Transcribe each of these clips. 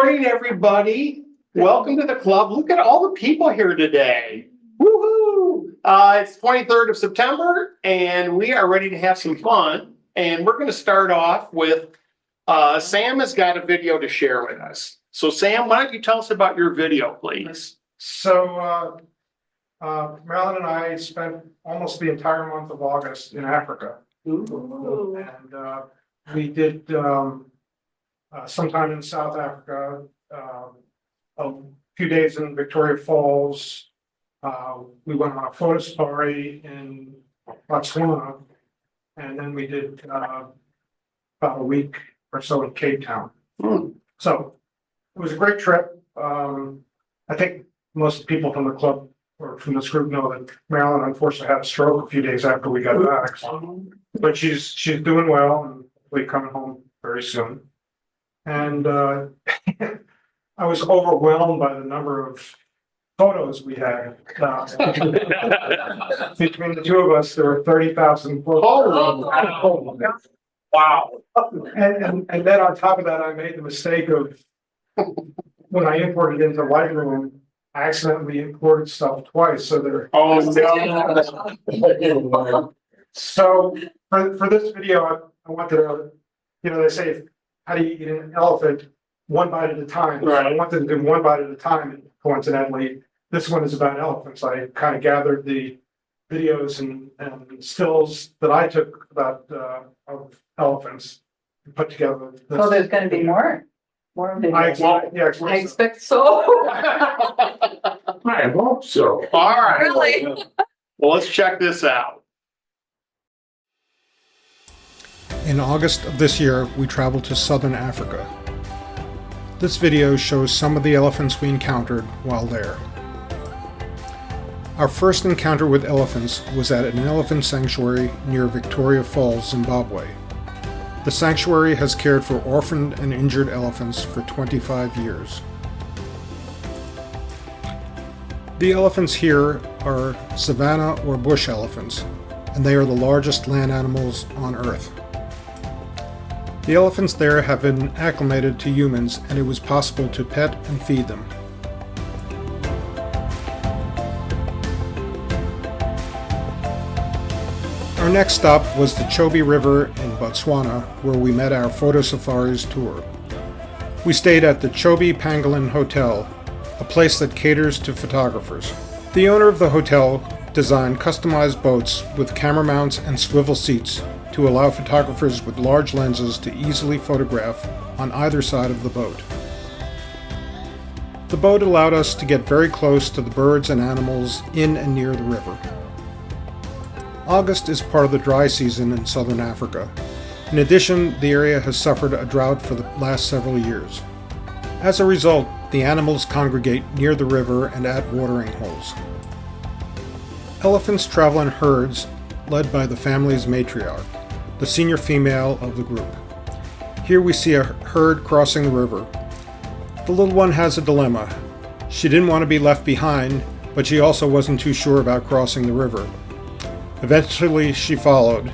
morning, everybody. Welcome to the club. Look at all the people here today. Woohoo! It's 23rd of September, and we are ready to have some fun. And we're going to start off with Sam has got a video to share with us. So, Sam, why don't you tell us about your video, please? So, Marilyn and I spent almost the entire month of August in Africa. Ooh. And we did sometime in South Africa, a few days in Victoria Falls. We went on a photo safari in Botswana, and then we did about a week or so in Cape Town. So it was a great trip. I think most people from the club or from this group know that Marilyn unfortunately had a stroke a few days after we got back. But she's doing well and will be coming home very soon. And I was overwhelmed by the number of photos we had. Between the two of us, there were 30,000 photos. Wow. And then on top of that, I made the mistake of when I imported into Lightroom, I accidentally imported stuff twice. So there. Oh, no. So for this video, I wanted to, they say, how do you eat an elephant? One bite at a time. Right. So I wanted to do one bite at a time. Coincidentally, this one is about elephants. I kind of gathered the videos and stills that I took about of elephants and put together. So there's going to be more videos. I I expect so. I hope so. All right. Really? Well, let's check this out. In August of this year, we traveled to southern Africa. This video shows some of the elephants we encountered while there. Our first encounter with elephants was at an elephant sanctuary near Victoria Falls, Zimbabwe. The sanctuary has cared for orphaned and injured elephants for 25 years. The elephants here are savanna or bush elephants, and they are the largest land animals on Earth. The elephants there have been acclimated to humans, and it was possible to pet and feed them. Our next stop was the Chobe River in Botswana, where we met our photo safaris tour. We stayed at the Chobe Pangolin Hotel, a place that caters to photographers. The owner of the hotel designed customized boats with camera mounts and swivel seats to allow photographers with large lenses to easily photograph on either side of the boat. The boat allowed us to get very close to the birds and animals in and near the river. August is part of the dry season in southern Africa. In addition, the area has suffered a drought for the last several years. As a result, the animals congregate near the river and at watering holes. Elephants travel in herds led by the family's matriarch, the senior female of the group. Here we see a herd crossing the river. The little one has a dilemma. She didn't want to be left behind, but she also wasn't too sure about crossing the river. Eventually, she followed.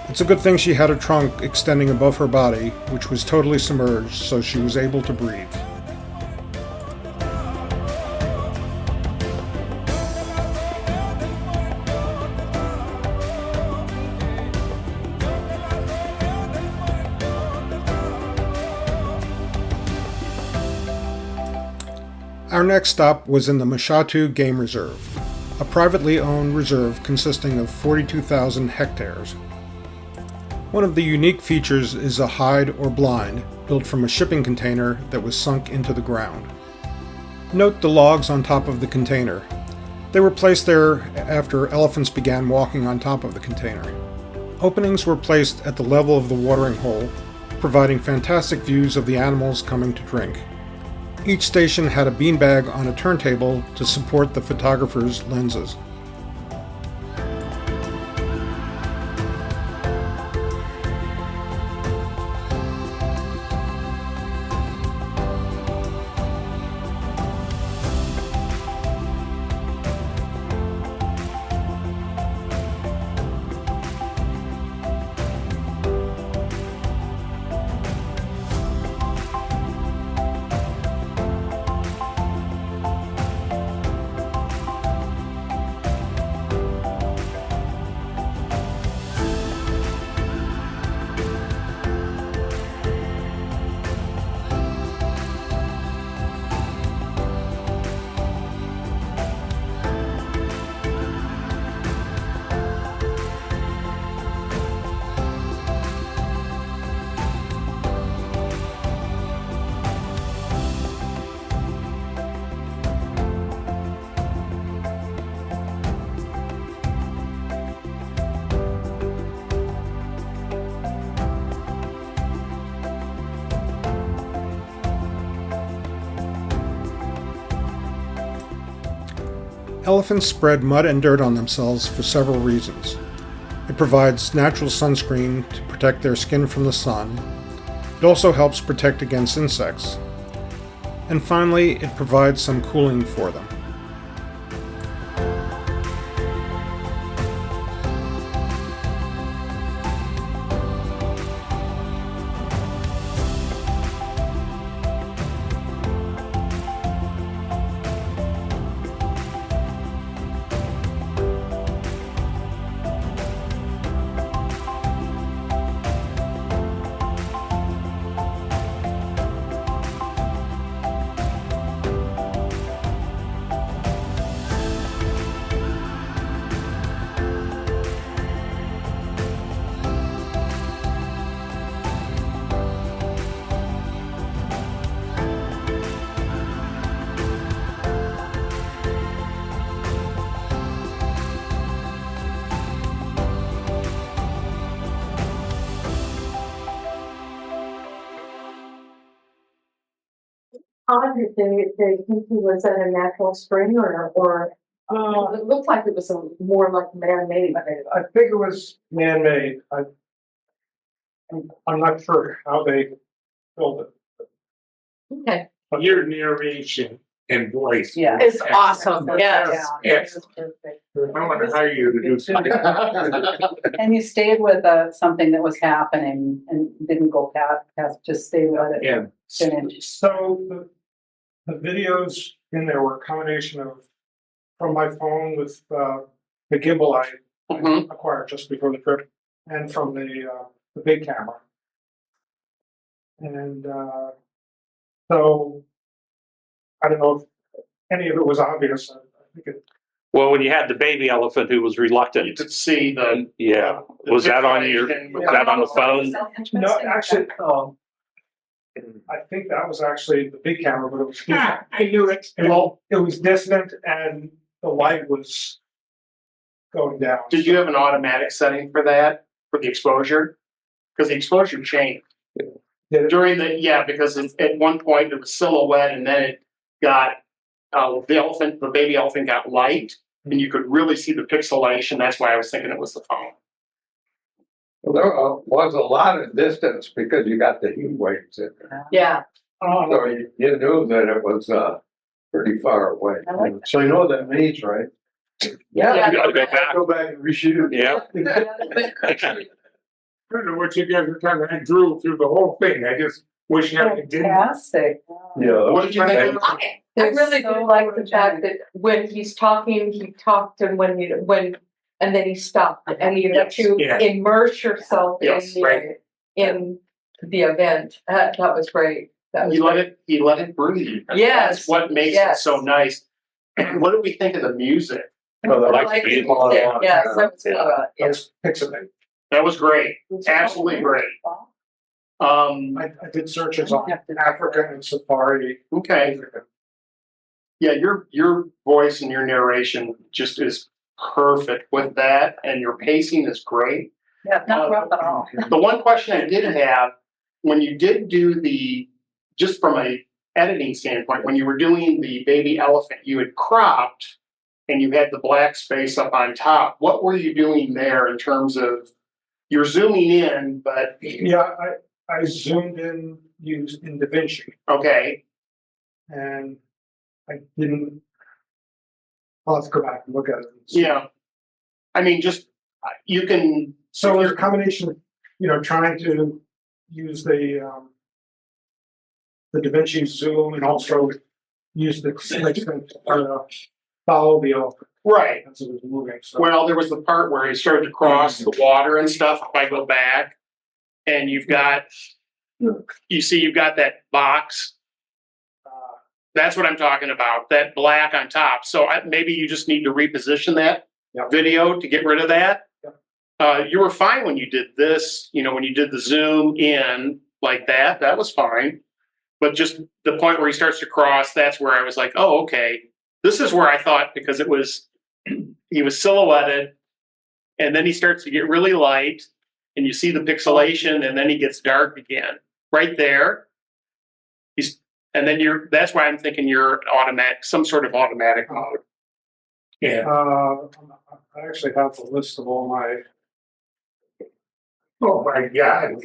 It's a good thing she had a trunk extending above her body, which was totally submerged, so she was able to breathe. Our next stop was in the Mashatu Game Reserve, a privately owned reserve consisting of 42,000 hectares. One of the unique features is a hide or blind built from a shipping container that was sunk into the ground. Note the logs on top of the container. They were placed there after elephants began walking on top of the container. Openings were placed at the level of the watering hole, providing fantastic views of the animals coming to drink. Each station had a beanbag on a turntable to support the photographer's lenses. Elephants spread mud and dirt on themselves for several reasons. It provides natural sunscreen to protect their skin from the sun. It also helps protect against insects. And finally, it provides some cooling for them. Did they think he was at a natural spring or it looked like it was more like man-made. I think it was man-made. I'm not sure how they built it. Okay. Your narration and voice. Yeah. was It's awesome, excellent. yes. Yes. I want to hire you to do something. And you stayed with something that was happening and didn't go past, just stay with it. Yeah. Finish. So the videos in there were a combination of from my phone with the gimbal I acquired just before the trip, and from the big camera. And so I don't know if any of it was obvious. I think it. Well, when you had the baby elephant who was You reluctant, could see the. yeah, was that on the phone? No, actually, I think that was actually the big camera, but it was distant. I knew it. Well, it was distant and the light was going down. Did you have an automatic setting for that, for the exposure? Because the exposure changed. Did it? During the, because at one point it was silhouette and then it got, the baby elephant got light and you could really see the pixelation. That's why I was thinking it was the phone. Well, there was a lot of distance because you got the heat waves in there. Yeah. So you knew that it was pretty far away. I like that. So you know what that means, right? Yeah. You gotta go back. Go back and reshoot. Yeah. I don't know what you guys were talking about. I drew through the whole thing. I just wish I didn't. Fantastic. Yeah. What did you think? I really do like the fact that when he's talking, he talked, and and then he stopped, and you let you Yes. immerse yourself Yes, in the event. That was great. That was He great. let it breathe. Yes, That's what makes it yes. so nice. What do we think of the music? Well, I like like the it. Yes, that was Yeah. good. That's pixelated. That was great. Absolutely great. I did searches on Africa and safari. Okay. Yeah, your voice and your narration just is perfect with that, and your pacing is great. Yeah, not rough at all. The one question I did have, when you did do just from a editing standpoint, when you were doing the baby elephant, you had cropped and you had the black space up on top. What were you doing there in terms of, you're zooming in, but, Yeah, I zoomed in, used in DaVinci, okay, and I didn't. I'll have to go back and look at it. and see. yeah. I mean, just, you can, So it was a combination of, trying to use the DaVinci zoom and also use the follow the elephant right. as it was moving. So Well, there was the part where he started to cross the water and stuff, if I go back, and you've got that box. That's what I'm talking about, that black on top. So maybe you just need to reposition that Yep. video to get rid of that. Yep. You were fine when you did this, when you did the zoom in like that was fine. But just the point where he starts to cross, that's where I was like, oh, okay. This is where I thought, because he was silhouetted, and then he starts to get really light, and you see the pixelation, and then he gets dark again. Right there. That's why I'm thinking you're some sort of automatic mode. Yeah. I actually have the list of all my. Oh my God.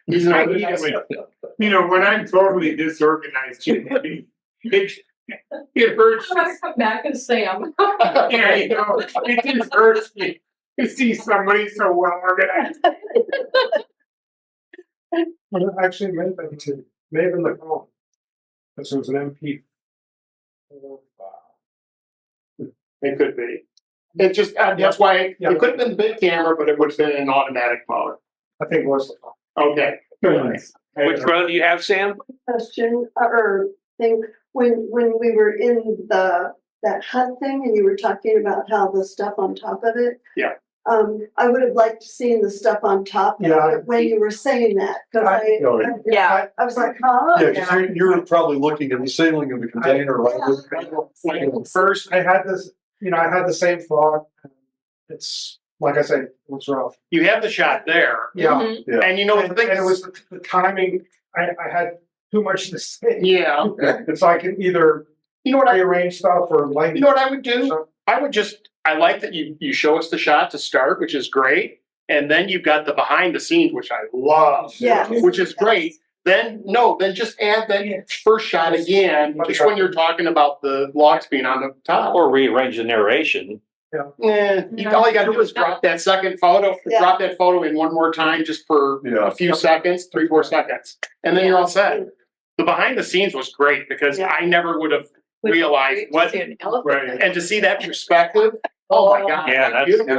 He's not, When I'm totally disorganized, it hurts. I'm gonna come back and Sam. Yeah, it just hurts me to see somebody so well organized. Actually, may have been the phone. This was an MP. it could be. It just, that's why it could have been the big camera, but it would have been in automatic mode. I think it was the phone. Okay. Which drone do you have, Sam? Question or thing, when we were in that hut thing and you were talking about how the stuff on top of it. Yeah. I would have liked to seen the stuff on top of Yeah. it when you were saying that, cause Yeah. I was like, huh? Yeah, because you're probably looking at the ceiling of the container, right? First, I had this, I had the same thought. It's, like I said, it was rough. you have the shot there. Yeah. Yeah. And the thing And it is, was the timing, I had too much to say. yeah. It's like I can either You know what I rearrange stuff or like. You know what I would do? I like that you show us the shot to start, which is great. And then you've got the behind the scenes, which I love. Yeah. Which is great. Then just add that first shot again, just when you're talking about the logs being on the top. Or rearrange the narration. All you gotta do is drop that second photo, Yeah. drop that photo in one more time just for a few seconds, 3-4 seconds. And then you're all set. The behind the scenes was great because Yeah. I never would have realized what, and to see that perspective, oh my God. Yeah, that's- beautiful.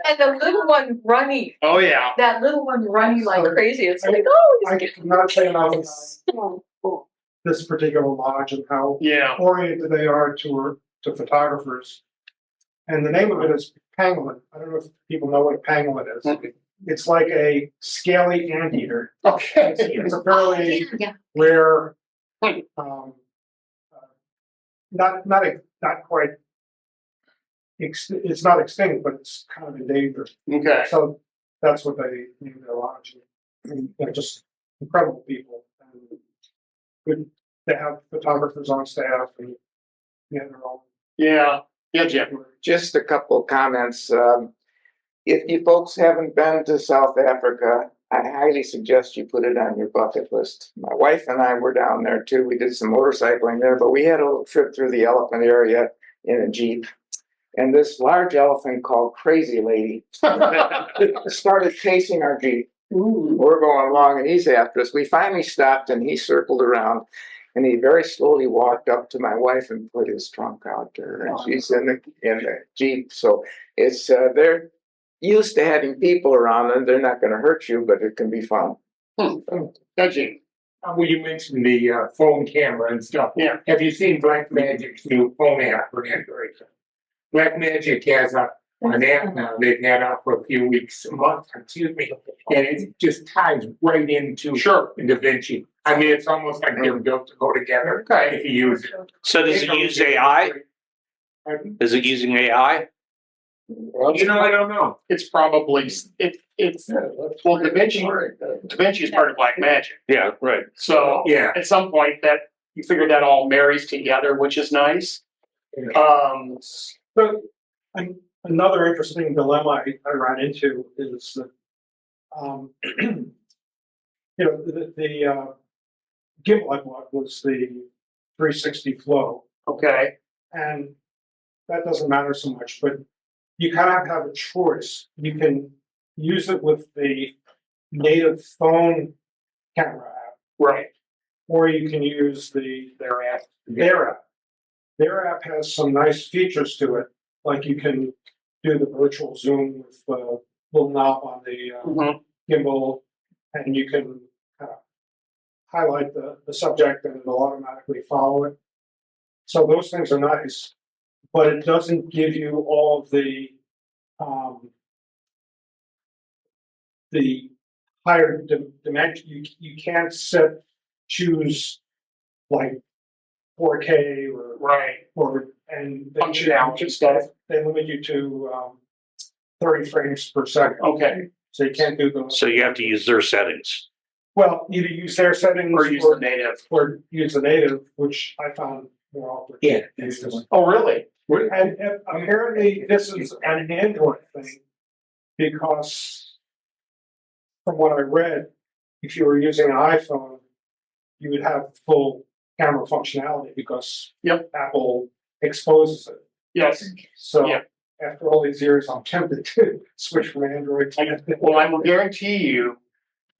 And the little one running, Oh, yeah. that little one running like crazy, it's like, I cannot say enough about Oh, this particular lodge and how Yeah. oriented they are to photographers. And the name of it is pangolin. I don't know if people know what a pangolin is. It's like a scaly anteater. Okay. It's a fairly yeah. rare, not quite. It's not extinct, but it's kind of endangered. Okay. So that's what they named their lodge. And they're just incredible people. And good, they have photographers on staff and their own. Yeah. Yeah, Jim. Just a couple of comments. If you folks haven't been to South Africa, I highly suggest you put it on your bucket list. My wife and I were down there too. We did some motorcycling there, but we had a little trip through the elephant area in a Jeep. And this large elephant called Crazy Lady started chasing our Jeep. We're going along and he's after us. We finally stopped and he circled around. And he very slowly walked up to my wife and put his trunk out there, and she's in the Jeep. So it's they're used to having people around, and they're not going to hurt you, but it can be fun. Yeah, Jim. Well, you mentioned the phone camera and stuff. Yeah. Have you seen Blackmagic's new phone app for Android? Blackmagic has a on that now. They've had out for a few weeks, a month, excuse me, and it just ties right into Sure. Da Vinci. I mean, it's almost like they're built to go together if you use it. So does it use AI? Is it using AI? You know, I don't know. It's probably, it's, well, Da Vinci is part of Black Magic. Yeah, right. So Yeah. at some point that you figure that all marries together, which is nice. But another interesting dilemma I ran into is that, you know, the gimbal I bought was the 360 flow, Okay. and that doesn't matter so much, but you kind of have a choice. You can use it with the native phone camera app, Right. or you can use their app. Their app has some nice features to it, like you can do the virtual zoom with the little knob on the Mhm. gimbal, and you can highlight the subject and it'll automatically follow it. So those things are nice, but it doesn't give you all of the higher dimension. You can't choose like 4K and Functionality stuff. They limit you to 30 frames per second. Okay. So you can't do those. So you have to use their settings. Well, either use their settings Or use the native. or use the native, which I found more awkward. Yeah. Oh, really? And apparently this is an Android thing, because from what I read, if you were using an iPhone, you would have full camera functionality because Apple exposes it. Yes. So Yeah. after all these years, I'm tempted to switch from Android to Well, I will guarantee you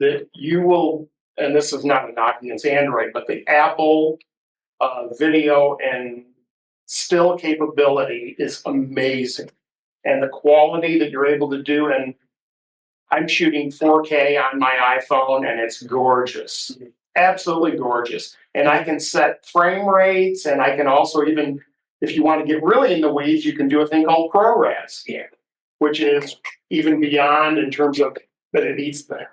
that you will, and this is not a knock against Android, but the Apple video and still capability is amazing. And the quality that you're able to do, and I'm shooting 4K on my iPhone and it's gorgeous. Absolutely gorgeous. And I can set frame rates, and I can also even, if you want to get really in the weeds, you can do a thing called ProRes. Yeah. Which is even beyond in terms of that it eats a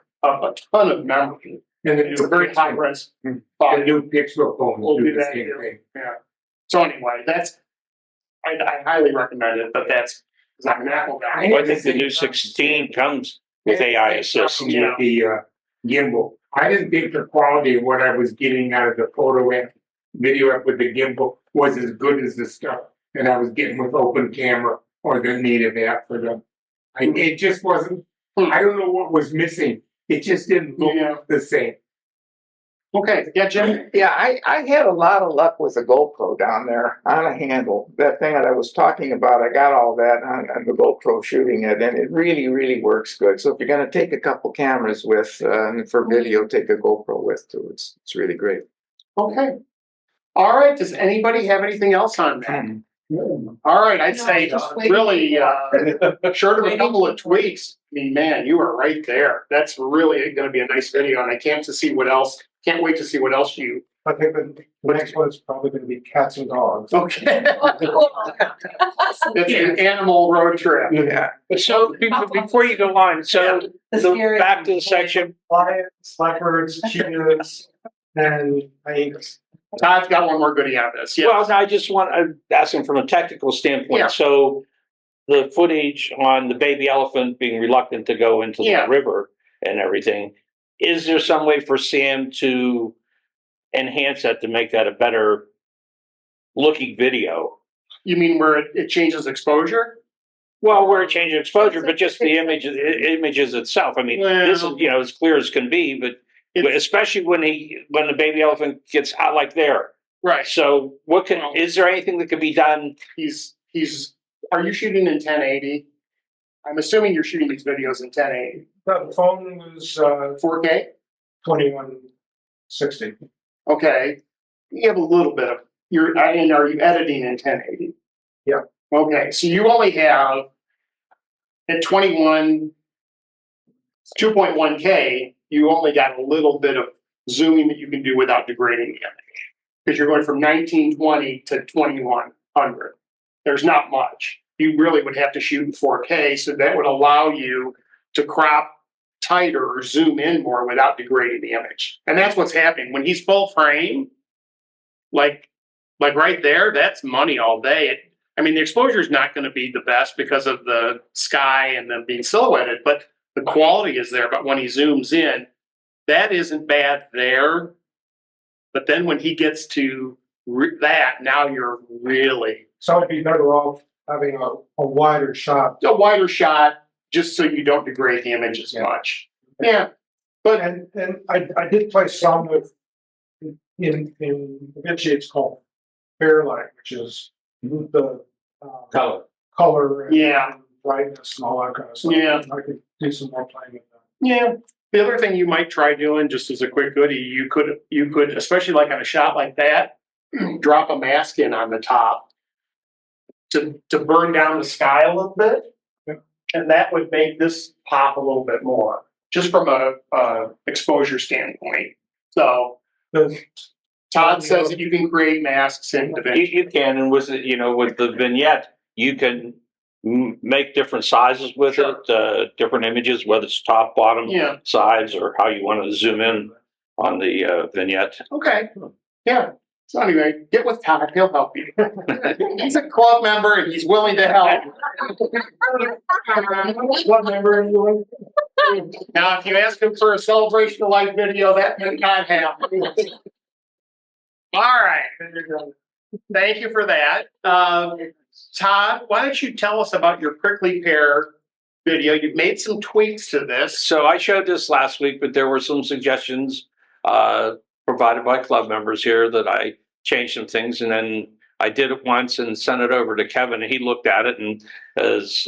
ton of memory. And It's a very high res. The new Pixel phones We'll do do the that same too. thing. Yeah. So anyway, I highly recommend it, but that's, because I'm an Apple guy. Well, I think the new 16 comes with AI assist. With the gimbal. I didn't think the quality of what I was getting out of the photo app, video app with the gimbal was as good as the stuff that I was getting with open camera or the native app for them. It just wasn't, I don't know what was missing. It just didn't look the same. Okay, yeah, Jim? Yeah, I had a lot of luck with the GoPro down there on a handle. That thing that I was talking about, I got all that on the GoPro shooting it, and it really, really works good. So if you're going to take a couple cameras with, for video, take a GoPro with too. It's really great. Okay. All right, does anybody have anything else on that? All right, I'd say really, short of a couple of tweaks, I mean, man, you are right there. That's really gonna be a nice video, and I can't wait to see what else you. I think the next one is probably going to be cats and dogs. Okay. It's an animal road trip. Yeah. So before you go on, so back to the section. Lions, leopards, cheetahs, and hyenas. Todd's got one more goodie on this. Yeah. Well, I just want to ask him from a technical standpoint. Yeah. So the footage on the baby elephant being reluctant to go into the river and everything, is there some way for Sam to enhance that to make that a better looking video? You mean where it changes exposure? Well, where it changes exposure, but just the images itself. I mean, this is, as clear as can be, but especially when the baby elephant gets out like there. Right. So is there anything that can be done? Are you shooting in 1080? I'm assuming you're shooting these videos in 1080. The phone was 4K? 2160. Okay. You have a little bit of, are you editing in 1080? Yeah. Okay, so you only have at 2.1K, you only got a little bit of zooming that you can do without degrading the image. Because you're going from 1920 to 2100. There's not much. you really would have to shoot in 4K, so that would allow you to crop tighter or zoom in more without degrading the image. And that's what's happening when he's full frame. Like right there, that's money all day. I mean, the exposure is not going to be the best because of the sky and them being silhouetted, but the quality is there. But when he zooms in, that isn't bad there. But then when he gets to that, now you're really So I'd be better off having a wider shot. a wider shot, just so you don't degrade the image as much. Yeah, but And I did play some with, in Da Vinci, it's called Fairlight, which is the color and Yeah. brightness and all that kind of stuff. Yeah. I could do some more playing with that. yeah. The other thing you might try doing, just as a quick goodie, you could, especially like on a shot like that, drop a mask in on the top to burn down the sky a little bit. Yep. And that would make this pop a little bit more, just from a exposure standpoint. So Todd says that you can create masks in DaVinci. You can, and with with the vignette, you can make different sizes with Sure. it, different images, whether it's top, bottom, Yeah. sides, or how you want to zoom in on the vignette. Okay. Yeah. So anyway, get with Todd. He'll help you. He's a club member and he's willing to help. What member are you with? Now, if you ask him for a celebration of life video, that may not happen. All right. Thank you for that. Todd, why don't you tell us about your prickly pear video? You've made some tweaks to this. So I showed this last week, but there were some suggestions provided by club members here that I changed some things, and then I did it once and sent it over to Kevin, and he looked at it, and as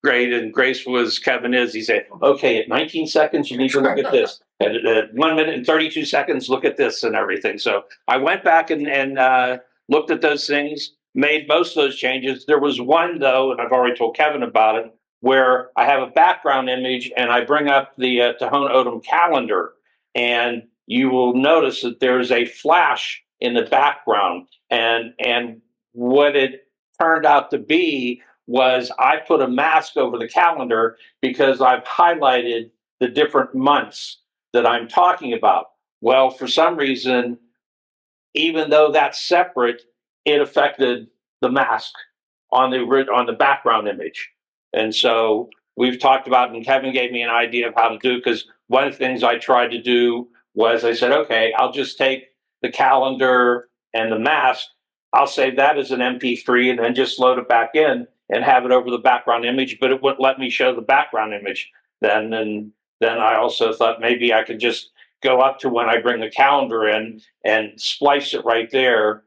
great and graceful as Kevin is, he said, okay, at 19 seconds, you need to look at this. At 1 minute and 32 seconds, look at this and everything. So I went back and looked at those things, made most of those changes. There was one, though, and I've already told Kevin about it, where I have a background image and I bring up the Tohono O'odham calendar, and you will notice that there's a flash in the background. And what it turned out to be was I put a mask over the calendar because I've highlighted the different months that I'm talking about. Well, for some reason, even though that's separate, it affected the mask on the background image. And so we've talked about, and Kevin gave me an idea of how to do it, because one of the things I tried to do was I said, okay, I'll just take the calendar and the mask, I'll save that as an MP3 and then just load it back in and have it over the background image, but it wouldn't let me show the background image then. And then I also thought maybe I could just go up to when I bring the calendar in and splice it right there,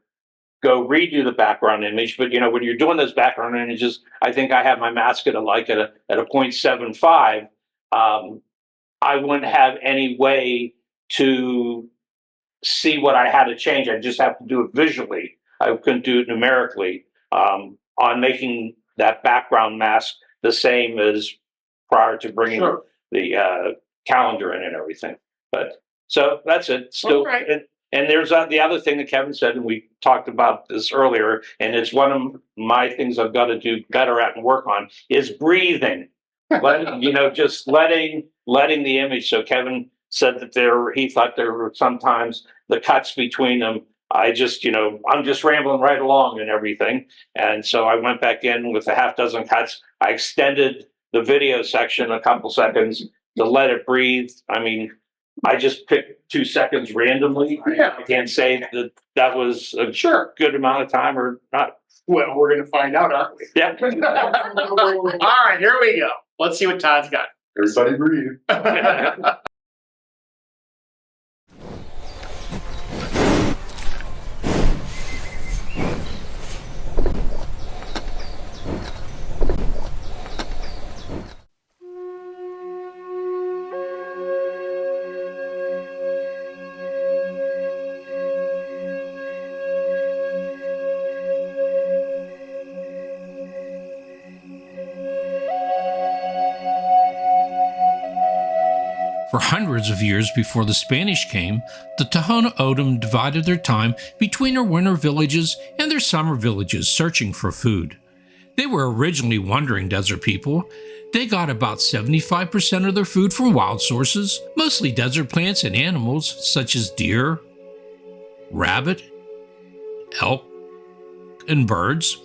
go redo the background image. But when you're doing those background images, I think I have my mask at a 0.75. I wouldn't have any way to see what I had to change. I just have to do it visually. I couldn't do it numerically on making that background mask the same as prior to bringing Sure. the calendar in and everything. But so that's it. Still, All right. and there's the other thing that Kevin said, and we talked about this earlier, and it's one of my things I've got to do better at and work on is breathing. Just letting the image. So Kevin said that he thought there were sometimes the cuts between them. I'm just rambling right along and everything. And so I went back in with a half dozen cuts. I extended the video section a couple seconds to let it breathe. I mean, I just picked 2 seconds randomly. Yeah. I can't say that was a good amount of time or not. Well, we're going to find out, aren't we? Yeah. All right, here we go. Let's see what Todd's got. Everybody breathe. For hundreds of years before the Spanish came, the Tohono O'odham divided their time between their winter villages and their summer villages searching for food. They were originally wandering desert people. They got about 75% of their food from wild sources, mostly desert plants and animals such as deer, rabbit, elk, and birds.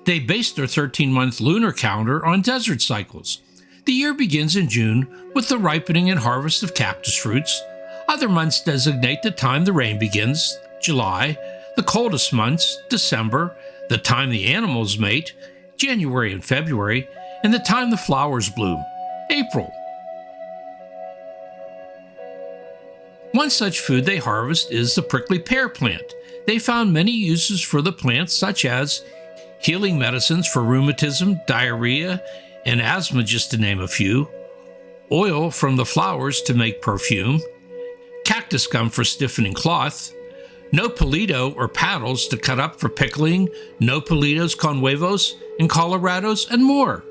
They based their 13-month lunar calendar on desert cycles. The year begins in June with the ripening and harvest of cactus fruits. Other months designate the time the rain begins, July, the coldest months, December, the time the animals mate, January and February, and the time the flowers bloom, April. One such food they harvest is the prickly pear plant. They found many uses for the plant, such as healing medicines for rheumatism, diarrhea, and asthma, just to name a few, oil from the flowers to make perfume, cactus gum for stiffening cloth, nopalito or paddles to cut up for pickling, nopalitos con huevos in Colorados, and more.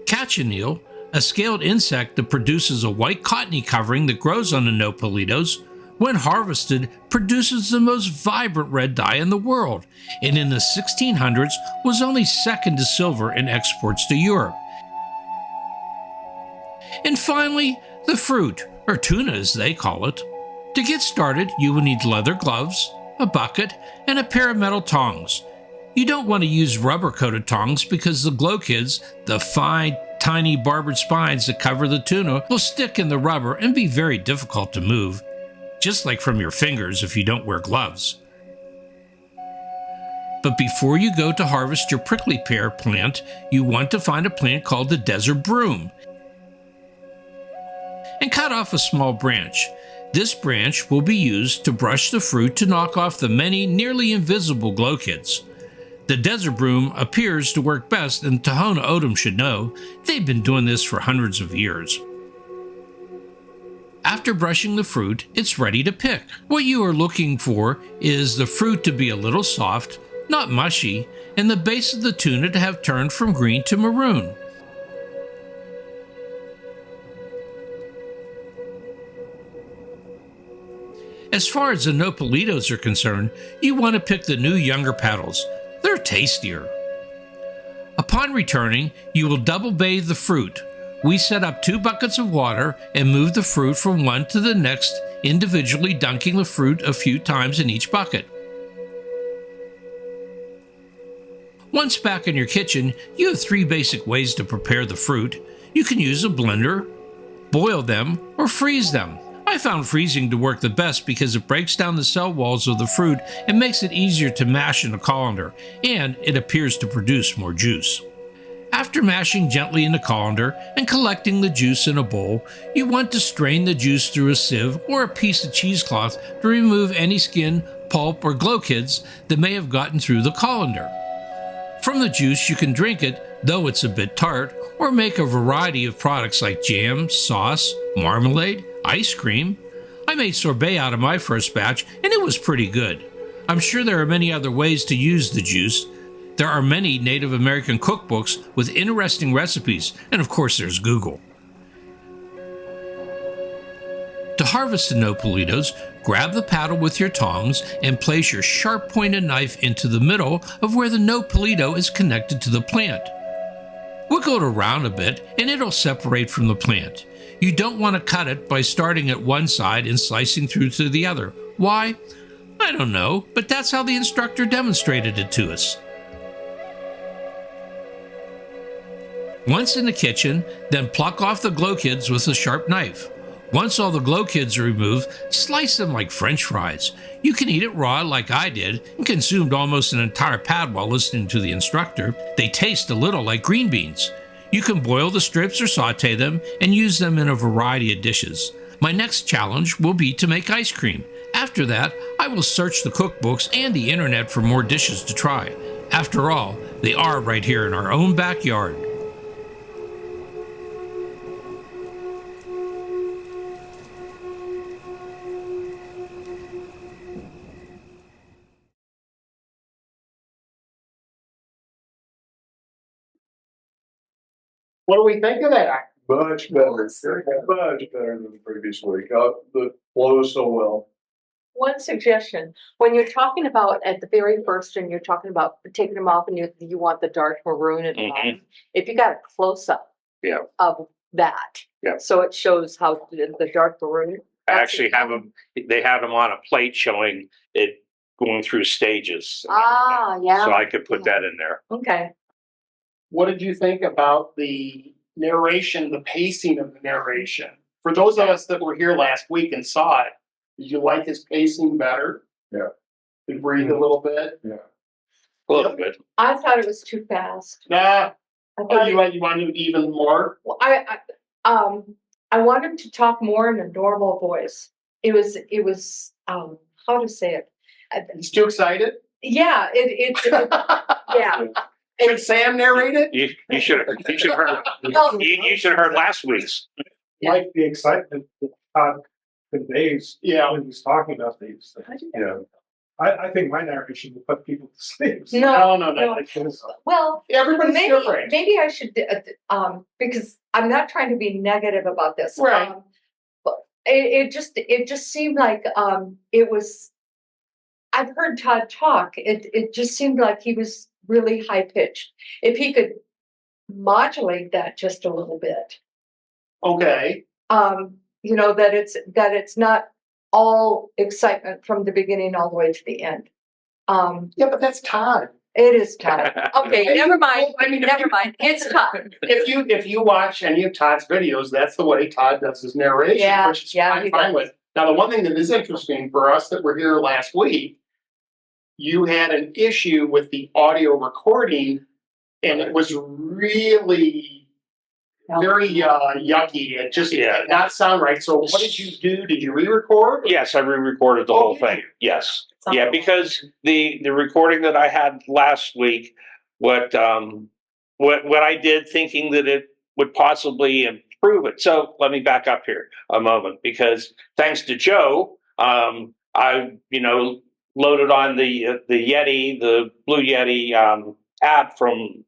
Cochineal, a scaled insect that produces a white cottony covering that grows on the nopalitos, when harvested, produces the most vibrant red dye in the world, and in the 1600s was only second to silver in exports to Europe. And finally, the fruit, or tuna as they call it. To get started, you will need leather gloves, a bucket, and a pair of metal tongs. You don't want to use rubber-coated tongs because the glochids, the fine, tiny barbered spines that cover the tuna, will stick in the rubber and be very difficult to move, just like from your fingers if you don't wear gloves. But before you go to harvest your prickly pear plant, you want to find a plant called the desert broom and cut off a small branch. This branch will be used to brush the fruit to knock off the many nearly invisible glochids. The desert broom appears to work best, and Tohono O'odham should know. They've been doing this for hundreds of years. After brushing the fruit, it's ready to pick. What you are looking for is the fruit to be a little soft, not mushy, and the base of the tuna to have turned from green to maroon. As far as the nopalitos are concerned, you want to pick the new younger petals. They're tastier. Upon returning, you will double bathe the fruit. We set up 2 buckets of water and move the fruit from one to the next, individually dunking the fruit a few times in each bucket. Once back in your kitchen, you have 3 basic ways to prepare the fruit. You can use a blender, boil them, or freeze them. I found freezing to work the best because it breaks down the cell walls of the fruit and makes it easier to mash in a colander, and it appears to produce more juice. After mashing gently in the colander and collecting the juice in a bowl, you want to strain the juice through a sieve or a piece of cheesecloth to remove any skin, pulp, or glochids that may have gotten through the colander. From the juice, you can drink it, though it's a bit tart, or make a variety of products like jam, sauce, marmalade, ice cream. I made sorbet out of my first batch, and it was pretty good. I'm sure there are many other ways to use the juice. There are many Native American cookbooks with interesting recipes, and of course there's Google. To harvest the nopalitos, grab the paddle with your tongs and place your sharp-pointed knife into the middle of where the nopalito is connected to the plant. Wiggle it around a bit and it'll separate from the plant. You don't want to cut it by starting at one side and slicing through to the other. Why? I don't know, but that's how the instructor demonstrated it to us. Once in the kitchen, then pluck off the glochids with a sharp knife. Once all the glochids are removed, slice them like French fries. You can eat it raw like I did and consumed almost an entire pad while listening to the instructor. They taste a little like green beans. You can boil the strips or saute them and use them in a variety of dishes. My next challenge will be to make ice cream. After that, I will search the cookbooks and the internet for more dishes to try. After all, they are right here in our own backyard. What do we think of that? Much better than the previous week. The flows so well. One suggestion, when you're talking about at the very first and you're talking about taking them off and you want the dark maroon at the bottom, if you got a close up Yeah. of that. Yeah. So it shows how the dark maroon. I actually have them, they have them on a plate showing it going through stages. Ah, yeah. So I could put that in there. Okay. What did you think about the narration, the pacing of the narration? For those of us that were here last week and saw it, did you like his pacing better? Yeah. Did you breathe a little bit? Yeah. A little bit. I thought it was too fast. Nah. I Oh, thought you wanted even more? well, I wanted to talk more in a normal voice. It was, how to say it? He's too excited? Yeah, yeah. Should Sam narrate it? You should have heard, Well, you should have heard last week's. Like the excitement that Todd conveys Yeah. when he's talking about these things. Yeah. I think my narration will put people to sleep. No, No. well, Everybody's different. maybe I should, because I'm not trying to be negative about this. Right. But it just seemed like, it was, I've heard Todd talk, it just seemed like he was really high pitched. If he could modulate that just a little bit, Okay. that it's not all excitement from the beginning all the way to the end. Yeah, but that's Todd. It is Todd. Okay, never mind. I mean, Never mind. It's Todd. If you watch any of Todd's videos, that's the way Todd does his narration, Yeah, which is yeah, I'm he fine does. with. Now, the one thing that is interesting for us that were here last week, you had an issue with the audio recording, and it was really very yucky. It just did not sound right. So what did you do? Did you re-record? Yes, I re-recorded the whole thing. Yes. Yeah, because the recording that I had last week, what I did thinking that it would possibly improve it. So let me back up here a moment, because thanks to Joe, I loaded on the Yeti, the Blue Yeti app from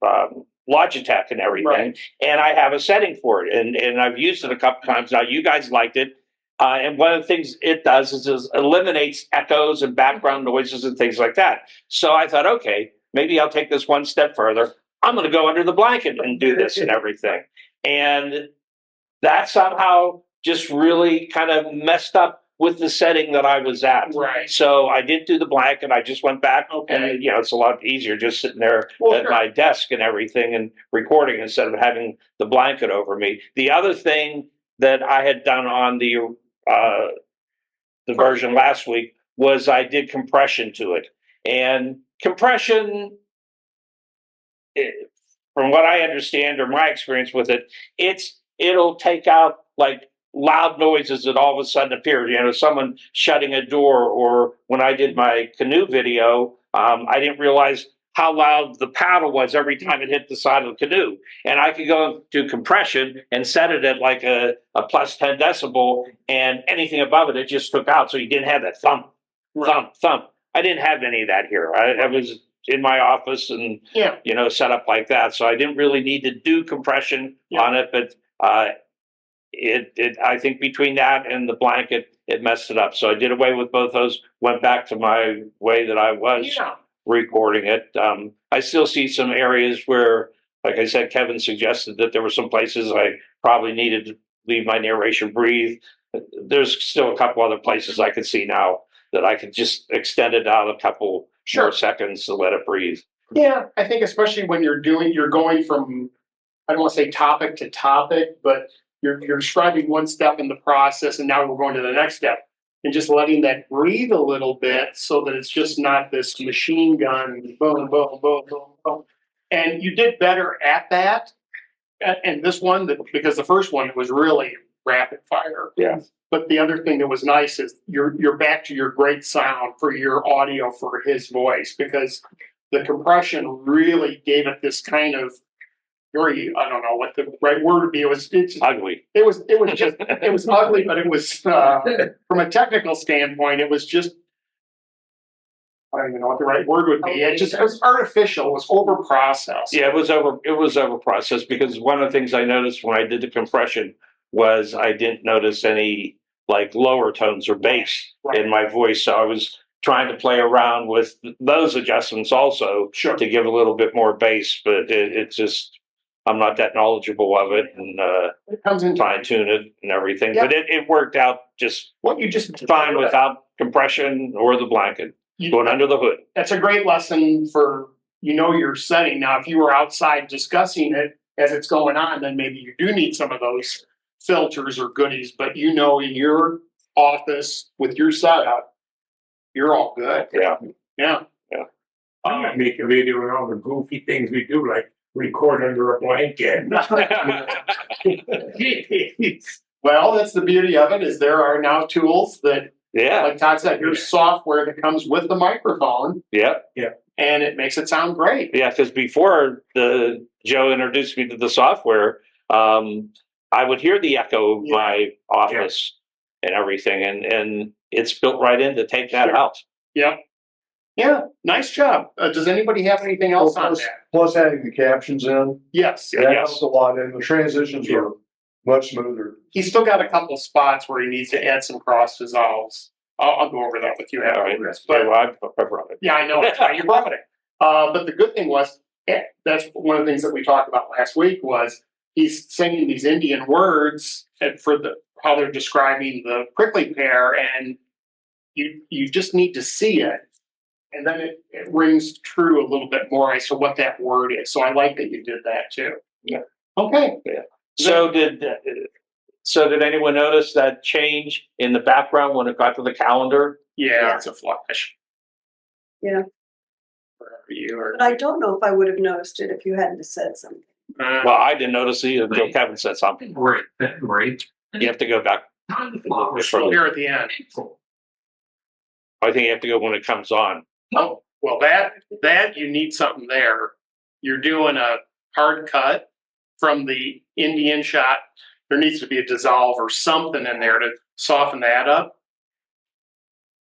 Logitech and everything, Right. and I have a setting for it, and I've used it a couple times now. You guys liked it. And one of the things it does is eliminates echoes and background noises and things like that. So I thought, okay, maybe I'll take this one step further. I'm going to go under the blanket and do this and everything. And that somehow just really kind of messed up with the setting that I was at. Right. So I didn't do the blanket. I just went back. Okay. And, it's a lot easier just sitting there Well, at sure. my desk and everything and recording instead of having the blanket over me. The other thing that I had done on the version last week was I did compression to it. And compression, from what I understand or my experience with it, it'll take out like loud noises that all of a sudden appear. Someone shutting a door, or when I did my canoe video, I didn't realize how loud the paddle was every time it hit the side of the canoe. And I could go to compression and set it at like a plus 10 decibel, and anything above it, it just took out. So you didn't have that thump, thump, thump. I didn't have any of that here. I was in my office and, set up like that. So I didn't really need to do compression on it, but I think between that and the blanket, it messed it up. So I did away with both those, went back to my way that I was recording it. I still see some areas where, like I said, Kevin suggested that there were some places I probably needed to leave my narration breathe. There's still a couple other places I could see now that I could just extend it out a couple more seconds to let it breathe. Yeah, I think especially when you're going from, I don't want to say topic to topic, but you're describing one step in the process, and now we're going to the next step, and just letting that breathe a little bit so that it's just not this machine gun, boom, boom, boom, boom, boom. And you did better at that. And this one, because the first one was really rapid fire. Yeah. But the other thing that was nice is you're back to your great sound for your audio for his voice, because the compression really gave it this kind of very, I don't know what the right word would be. It's ugly. It was ugly, but it was from a technical standpoint, it was just, I don't even know what the right word would be. It was artificial. It was over processed. Yeah, it was over processed, because one of the things I noticed when I did the compression was I didn't notice any like lower tones or bass in my voice. So I was trying to play around with those adjustments also to give a little bit more bass, but it's just, I'm not that knowledgeable of it, and It comes in. fine tune it and everything. Yep. But it worked out just What you just fine without compression or the blanket going under the hood. That's a great lesson for, your setting. Now, if you were outside discussing it as it's going on, then maybe you do need some of those filters or goodies, but in your office with your setup, you're all good. Yeah. Yeah. I'm gonna make a video on all the goofy things we do, like record under a blanket. Well, that's the beauty of it, is there are now tools that, Yeah. like Todd said, there's software that comes with the microphone Yeah. and it makes it sound great. Yeah. Because before Joe introduced me to the software, I would hear the echo of my office and everything, and it's built right in to take that out. Yeah. Yeah, nice job. Does anybody have anything else on that? Plus adding the captions in, Yes. that helps a lot, and the transitions are much smoother. He's still got a couple spots where he needs to add some cross dissolves. I'll go over that with you after this. But I brought it. yeah, I know that's why you brought it. But the good thing was, that's one of the things that we talked about last week was he's singing these Indian words and for how they're describing the prickly pear, and you just need to see it. And then it rings true a little bit more as to what that word is. So I like that you did that too. Yeah. Okay. Yeah. So did anyone notice that change in the background when it got to the calendar? Yeah, it's a flash. Yeah. Wherever you are. But I don't know if I would have noticed it if you hadn't said something. Well, I didn't notice it until Kevin said something. Great. You have to go back. Here at the end. I think you have to go when it comes on. Oh, well, that you need something there. You're doing a hard cut from the Indian shot. There needs to be a dissolve or something in there to soften that up.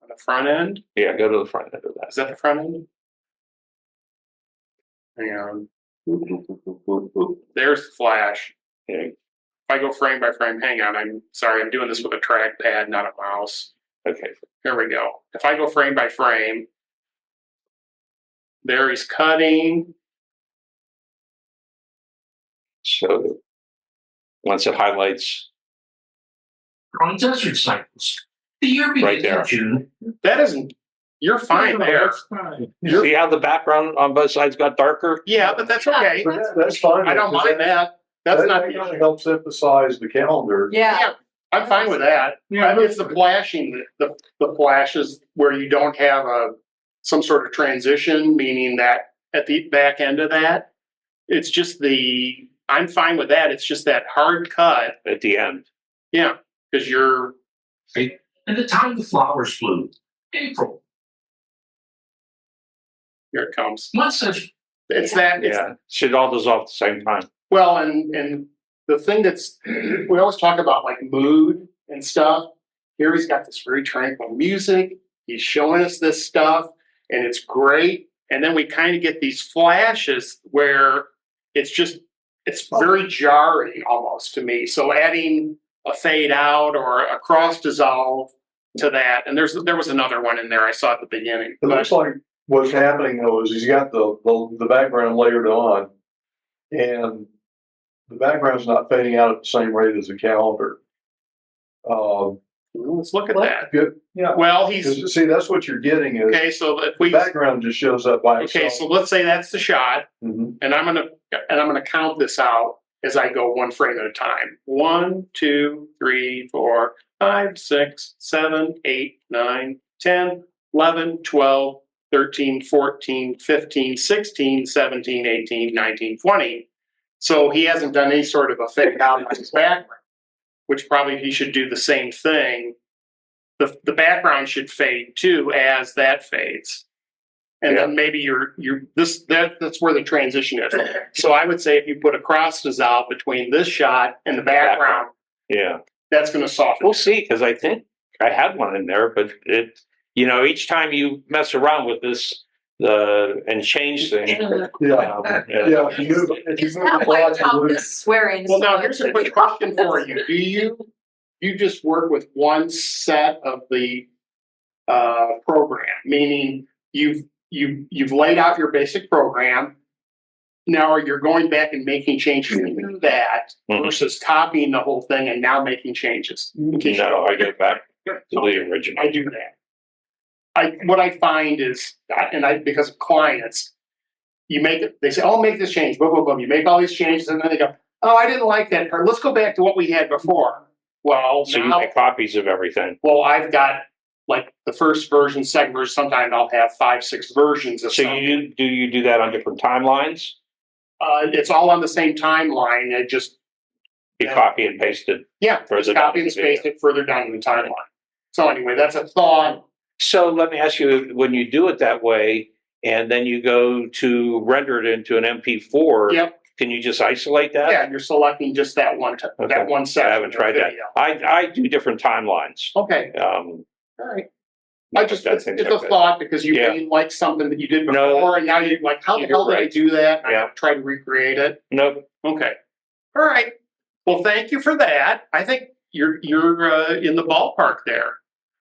On the front end. Yeah, go to the front end of that. Is that the front end? Hang on. There's the flash. Okay. If I go frame by frame, hang on, I'm sorry, I'm doing this with a trackpad, not a mouse. Okay. There we go. If I go frame by frame, there he's cutting. So once it highlights On desert cycles, the year Right begins there. in June. That isn't, you're fine there. see how the background on both sides got darker? Yeah, but that's okay. But that's fine. I don't mind that. That's not, That helps emphasize the calendar. Yeah, I'm fine with that. It's the flashing, the flashes where you don't have some sort of transition, meaning that at the back end of that, it's just I'm fine with that. It's just that hard cut. At the end. Yeah, because you're, And the time the flowers bloom, April. here it comes. One such It's that, it's, Yeah. Should all dissolve at the same time. well, and the thing we always talk about like mood and stuff. Here he's got this very tranquil music. He's showing us this stuff and it's great. And then we kind of get these flashes where it's very jarring almost to me. So adding a fade out or a cross dissolve to that. And there was another one in there I saw at the beginning. It looks like what's happening though is he's got the background layered on, and the background's not fading out at the same rate as the calendar. Let's look at that. Good. Yeah. Well, 'Cause, see, that's what you're getting is okay. So if the we, background just shows up by okay, itself. so let's say that's the shot. Mhm. And I'm gonna count this out as I go one frame at a time. 1, 2, 3, 4, 5, 6, 7, 8, 9, 10, 11, 12, 13, 14, 15, 16, 17, 18, 19, 20. So he hasn't done any sort of a fade out on his background, which probably he should do the same thing. The background should fade too as that fades. And then maybe that's where the transition is. So I would say if you put a cross dissolve between this shot and the background, Yeah. that's going to soften. We'll see, because I think I had one in there, but each time you mess around with this and change things. Yeah. Yeah. If you move is the that why blocks, you Tom lose- is swearing? Well, so now much here's a at quick the question for office? you. you just work with one set of the program, meaning you've laid out your basic program. Now you're going back and making changes to that versus copying the whole thing and now making changes. No, I go back to the original. I do that. What I find is that, because of clients, they say, "Oh, make this change." Boom, boom, boom. You make all these changes, and then they go, "Oh, I didn't like that part. Let's go back to what we had before." Well, So you now, make copies of everything. well, I've got like the first version, second version. Sometimes I'll have 5, 6 versions of So something. you do that on different timelines? It's all on the same timeline. It just You copy and paste it. yeah, Further just down copy in and the video. paste it further down in the timeline. So anyway, that's a thought. So let me ask you, when you do it that way, and then you go to render it into an MP4, Yep. can you just isolate that? Yeah, you're selecting just that one Okay. that one section. I haven't tried of that. video. I do different timelines. Okay, Um, all right. that's It's things a like that. thought because you Yeah. may like something that you did No, before, and now you're like, how the you're hell did I right. do that? I Yeah. gotta try to recreate it. Nope. Okay, all right. Well, thank you for that. I think you're in the ballpark there.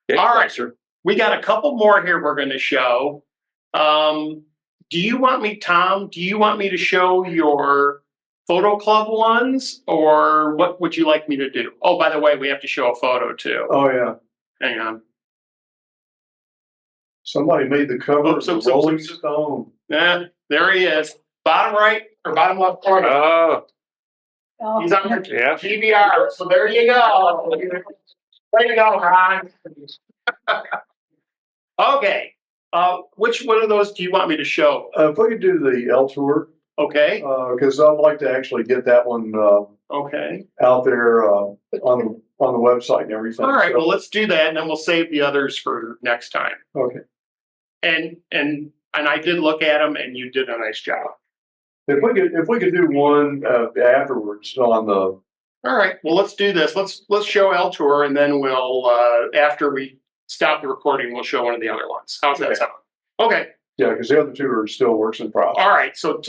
Yeah, All right. thanks, sir. We got a couple more here we're going to show. Do you want me, Tom? Do you want me to show your photo club ones, or what would you like me to do? Oh, by the way, we have to show a photo too. Oh, yeah. Hang on. Somebody made the cover of Oops, the oops, Rolling oops, oops. Stone. Yeah, there he is. Bottom right or bottom left corner. Oh, Oh, He's on the yeah. GBR. So there you go. Way to go, Ron. Okay. Which one of those do you want me to show? If we could do the L tour, Okay. because I'd like to actually get that one Okay. out there on the website and everything. All right. So- Well, let's do that, and then we'll save the others for next time. Okay. And I did look at them, and you did a nice job. If we could do one afterwards on the. All right. Well, let's do this. Let's show L Tour, and then we'll after we stop the recording, we'll show one of the other ones. How's that Okay. sound? Okay. Yeah, because the other two are still works in progress. All right. So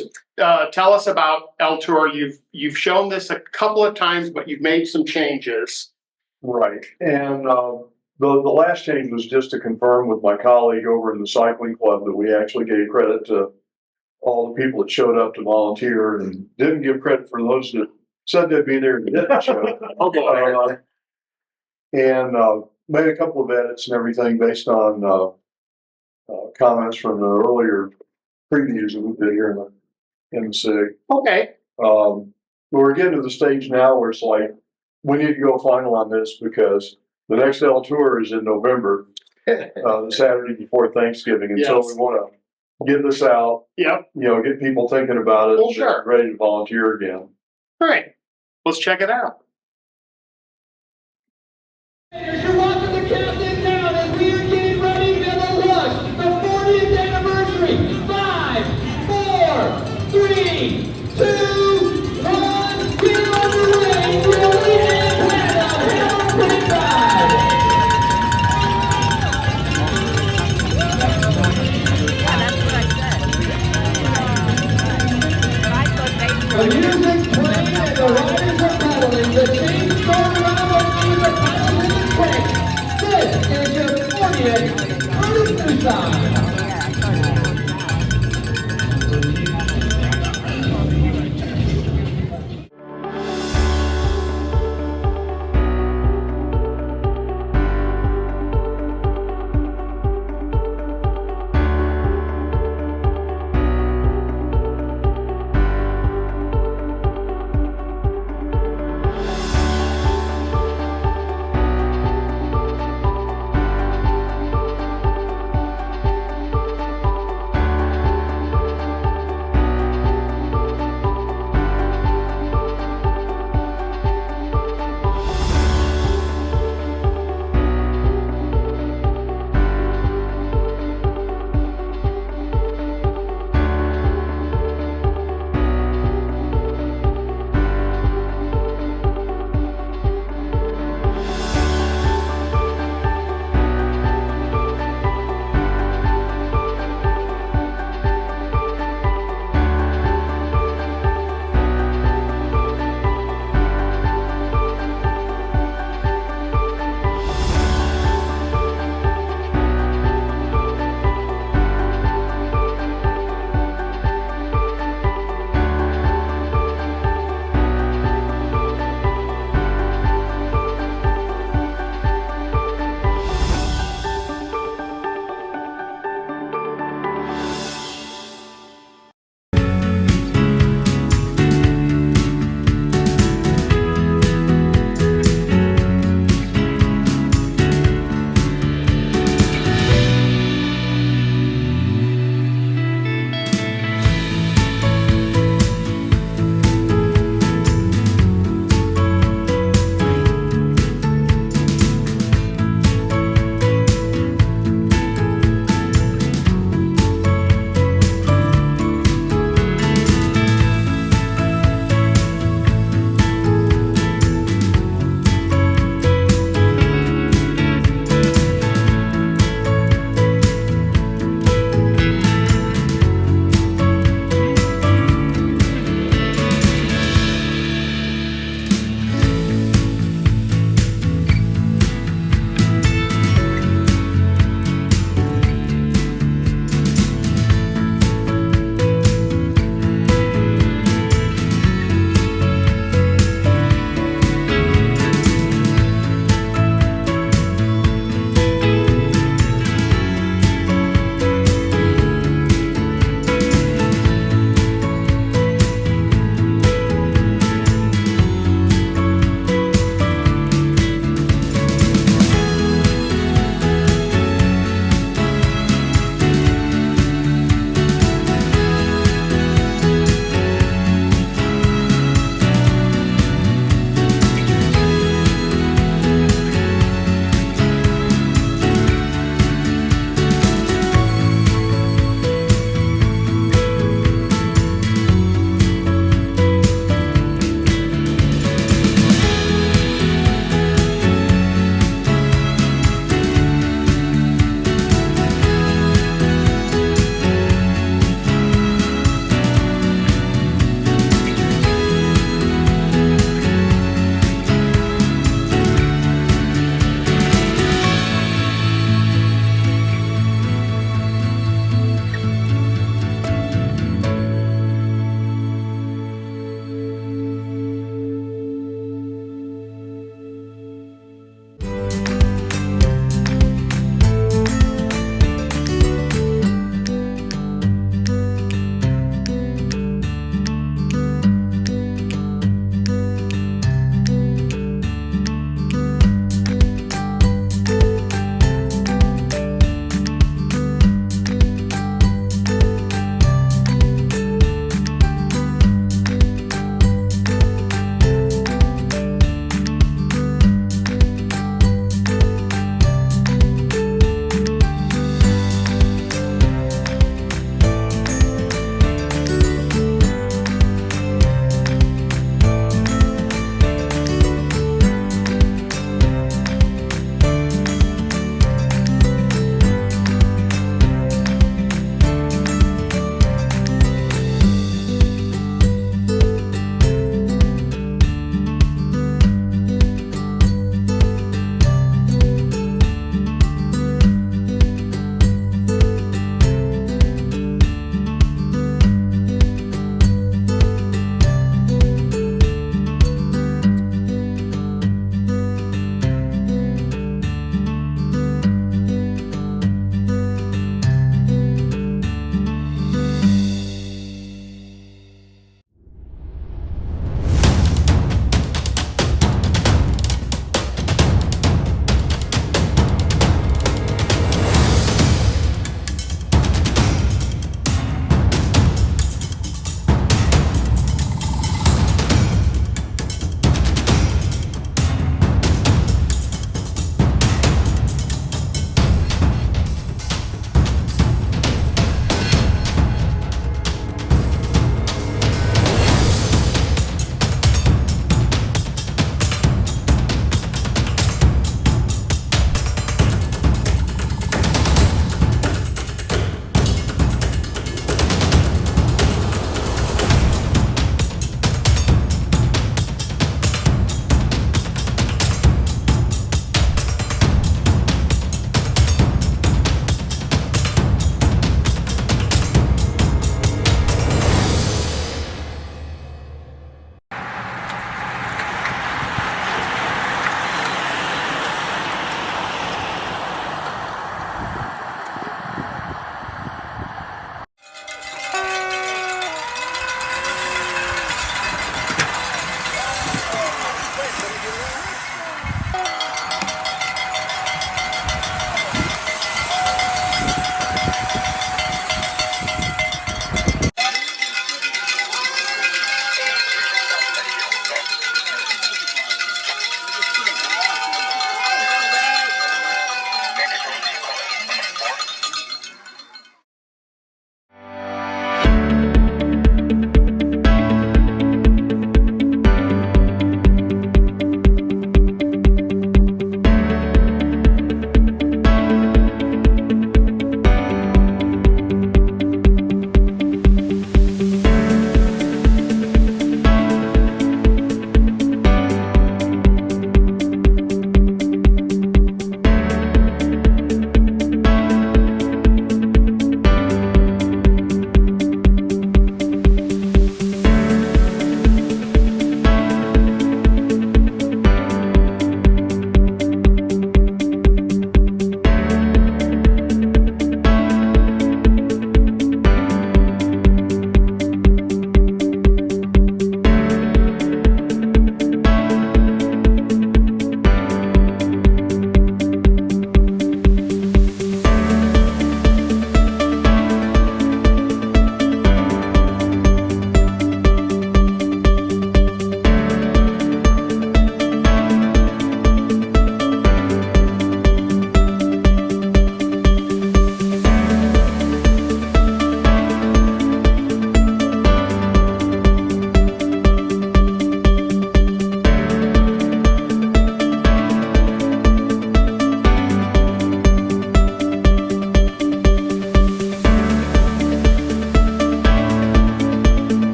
tell us about L Tour. You've shown this a couple of times, but you've made some changes. Right, and the last change was just to confirm with my colleague over in the cycling club that we actually gave credit to all the people that showed up to volunteer and didn't give credit for those that said they'd be there and didn't show. Oh boy. And made a couple of edits and everything based on comments from the earlier previews that we did here in the SIG. Okay. We're getting to the stage now where it's like, we need to go final on this because the next L tour is in November, the Saturday before Thanksgiving. And so Yes. we want to get this out, Yep. get people thinking about it. Well, and sure. ready to volunteer again. All right. Let's check it out. You're watching the countdown down as we are getting ready for the rush, the 40th anniversary. 5, 4, 3, 2, 1. Get underway. Willie and Hannah, Hannah Pride Ride. The music's playing and the riders are pedaling. The chains going around and the pedals in the crank. This is your 40th Curtis Tucson.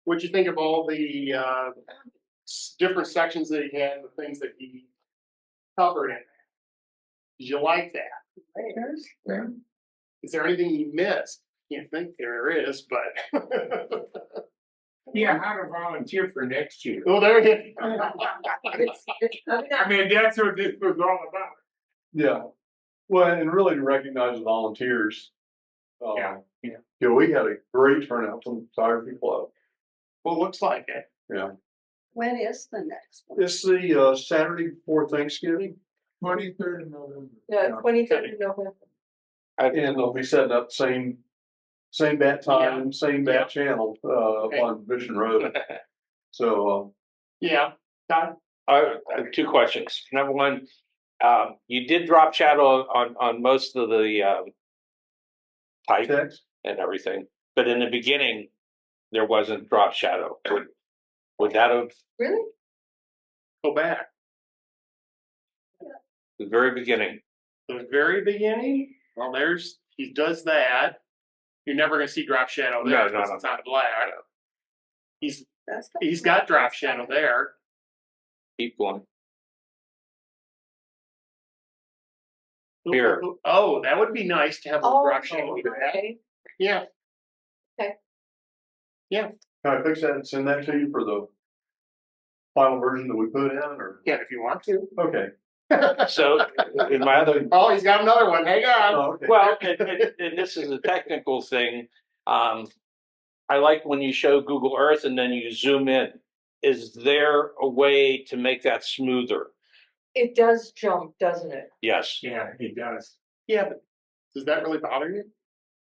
What'd you think of all the different sections that he had, the things that he covered in? Did you like that? Yeah. Is there anything you missed? Can't think there is, but. Yeah, how to volunteer for next year. Oh, there you I mean, that's what this was all about. Yeah, well, and really to recognize the volunteers. Yeah. Yeah, we had a great turnout from the photography club. Well, looks like it. Yeah, When is the next one? it's the Saturday before Thanksgiving, 23rd of November. Yeah, 23rd of November. and they'll be setting up same bat time, same bat channel on Mission Road. So Yeah. Don? I have two questions. Number one, you did drop shadow on most of the type text. and everything, but in the beginning, there wasn't drop shadow. Would that have, Really? Go back. the very beginning? The very beginning, well, he does that. You're never gonna see drop shadow there. No, no, because no. It's not black. That's He's got drop shadow there. Keep going. Here. Oh, that would be nice to have a Oh, drop shadow there. okay. Yeah. Can I fix that and send that to you for the final version that we put in, or? Yeah, if you want to. Okay. So, in my other, Oh, he's got another one. Hang on. Oh, okay. well, and this is a technical thing. I like when you show Google Earth and then you zoom in. Is there a way to make that smoother? It does jump, doesn't it? Yes. Yeah, it does. Yeah, but does that really bother you?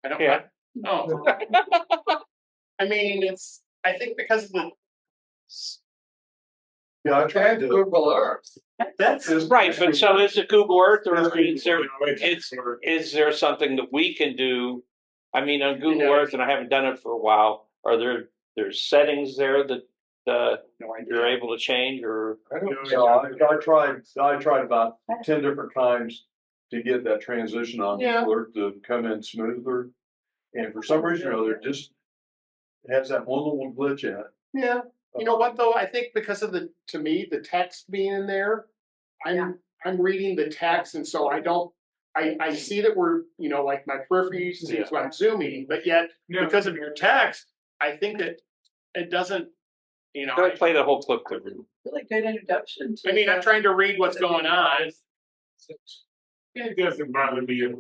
I don't. Yeah. Oh. I mean, I think because of the. Yeah, I tried to. Google Earth. That's Right, but so is it Google Earth or is there, It's- is there something that we can do? I mean, on Google know- Earth, and I haven't done it for a while, are there's settings there that no idea. you're able to change, or? I don't No, I tried about 10 different times to get that transition on Yeah. Google Earth to come in smoother. And for some reason or other, it just has that one little glitch in it. Yeah. You know what though? I think because of to me, the text being in there, I'm reading the text, and so I see that we're, like my periphery sees when I'm zooming, but yet No. because of your text, I think that it doesn't, Go ahead, play the whole clip. Really good introduction. I mean, I'm trying to read what's going on. It doesn't bother me.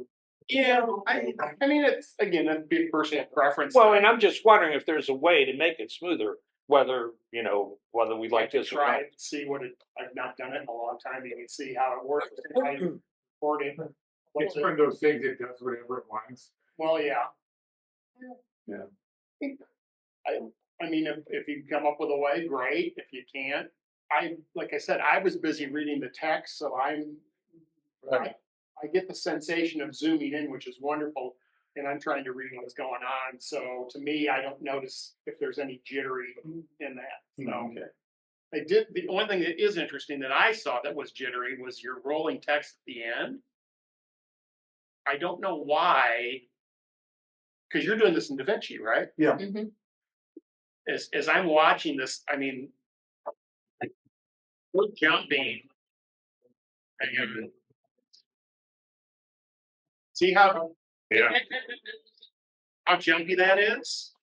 Yeah, I mean, it's, again, that'd be personal preference. Well, and I'm just wondering if there's a way to make it smoother, whether we like this or Try not. it, see I've not done it in a long time, you can see how it works. I record it. It's one of those things that does whatever it wants. Well, yeah. Yeah. I mean, if you come up with a way, great. If you can't, like I said, I was busy reading the text, so I get the sensation of zooming in, which is wonderful, and I'm trying to read what's going on. So to me, I don't notice if there's any jittery in that. So Okay. the only thing that is interesting that I saw that was jittery was your rolling text at the end. I don't know why, because you're doing this in DaVinci, right? Yeah. Mm-hmm. As I'm watching this, I mean, we're jumping. See how jumpy that is?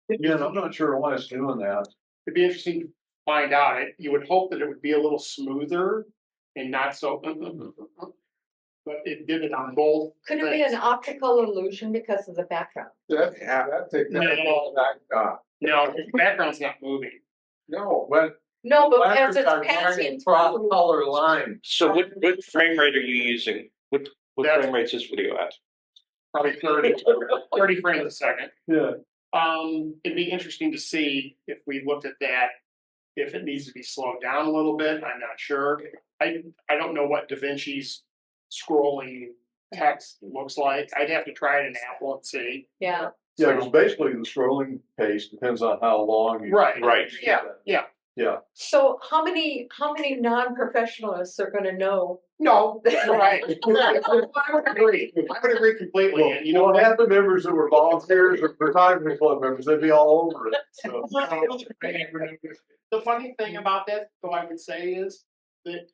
Yeah, and I'm not sure why it's doing that. It'd be interesting to find out. You would hope that it would be a little smoother and not so. But it did it on both. Could it be an optical illusion because of the background? That's No. No, the background's not moving. No, but No, but as letters it's are passing cross through. color lines. So what frame rate are you using? What That's- frame rate's this video at? Probably 30 frames a second. Yeah. It'd be interesting to see if we looked at that, if it needs to be slowed down a little bit. I'm not sure. I don't know what DaVinci's scrolling text looks like. I'd have to try it in Apple and see. Yeah. Yeah, because basically the scrolling pace depends on how long you. Right. Right. Yeah. Yeah. So how many non-professionals are gonna know? No, right. I would agree. I would agree completely. Well, And you know, half the members that were volunteers or photography club members, they'd be all over it, so. the funny thing about that, though, I would say is that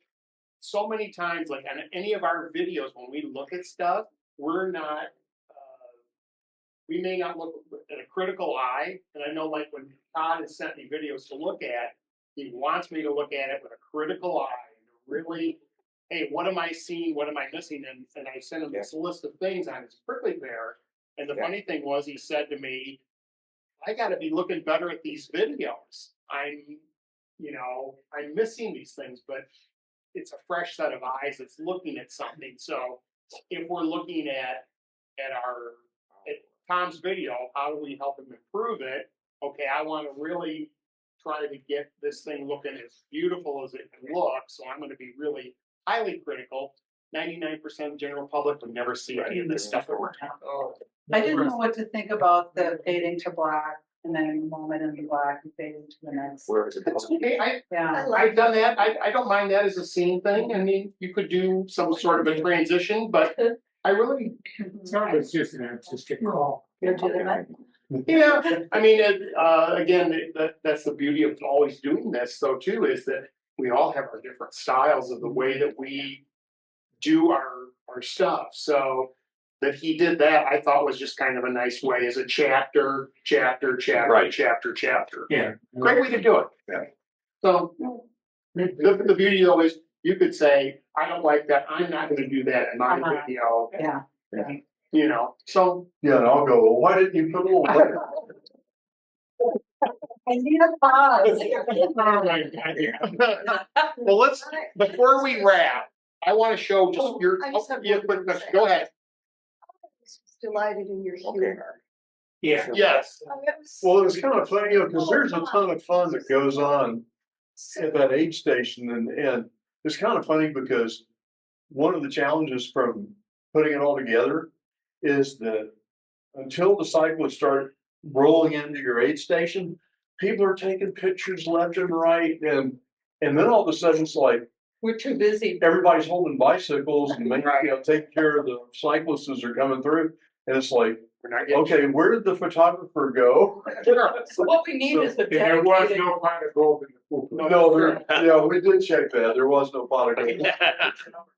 so many times, like on any of our videos, when we look at stuff, we're not, we may not look at a critical eye. And I know, like, when Todd has sent me videos to look at, he wants me to look at it with a critical eye, and really, hey, what am I seeing? What am I missing? And I sent him this list of things on his prickly pear. And the funny thing was, he said to me, I got to be looking better at these videos. I'm missing these things, but it's a fresh set of eyes that's looking at something. So if we're looking at Tom's video, how do we help him improve it? Okay, I want to really try to get this thing looking as beautiful as it can look. So I'm going to be really highly critical. 99% of the general public would never see any of this stuff that we're talking about. I didn't know what to think about the fading to black and then a moment in the black and fading to the next. That's okay. Yeah. I've done that. I don't mind that as a scene thing. I mean, you could do some sort of a transition, but I really. It's just an artistic call. Yeah, I mean, again, that's the beauty of always doing this, though, too, is that we all have our different styles of the way that we do our stuff. So that he did that, I thought was just kind of a nice way as a chapter, Right. chapter. Yeah. Great way to do it. Yeah. So the beauty though is you could say, I don't like that. I'm not going to do that in my video. Yeah. You know, so. Yeah, and I'll go, well, why didn't you put a little? I need a pause. Well, let's, before we wrap, I want to show just your, I just have yeah, one more go ahead. Delighted in your humor. Yeah. Yes. Well, it was kind of funny, because there's a ton of fun that goes on at that aid station, and it's kind of funny because one of the challenges from putting it all together is that until the cyclists start rolling into your aid station, people are taking pictures left and right, and then all of a sudden it's like We're too busy. everybody's holding bicycles and taking care of the cyclists as they're coming through, and it's like, We're not getting. okay, where did the photographer go? What we need is the There was dedicated. no pot of gold in the pool. No, we did check that. There was no pot of gold.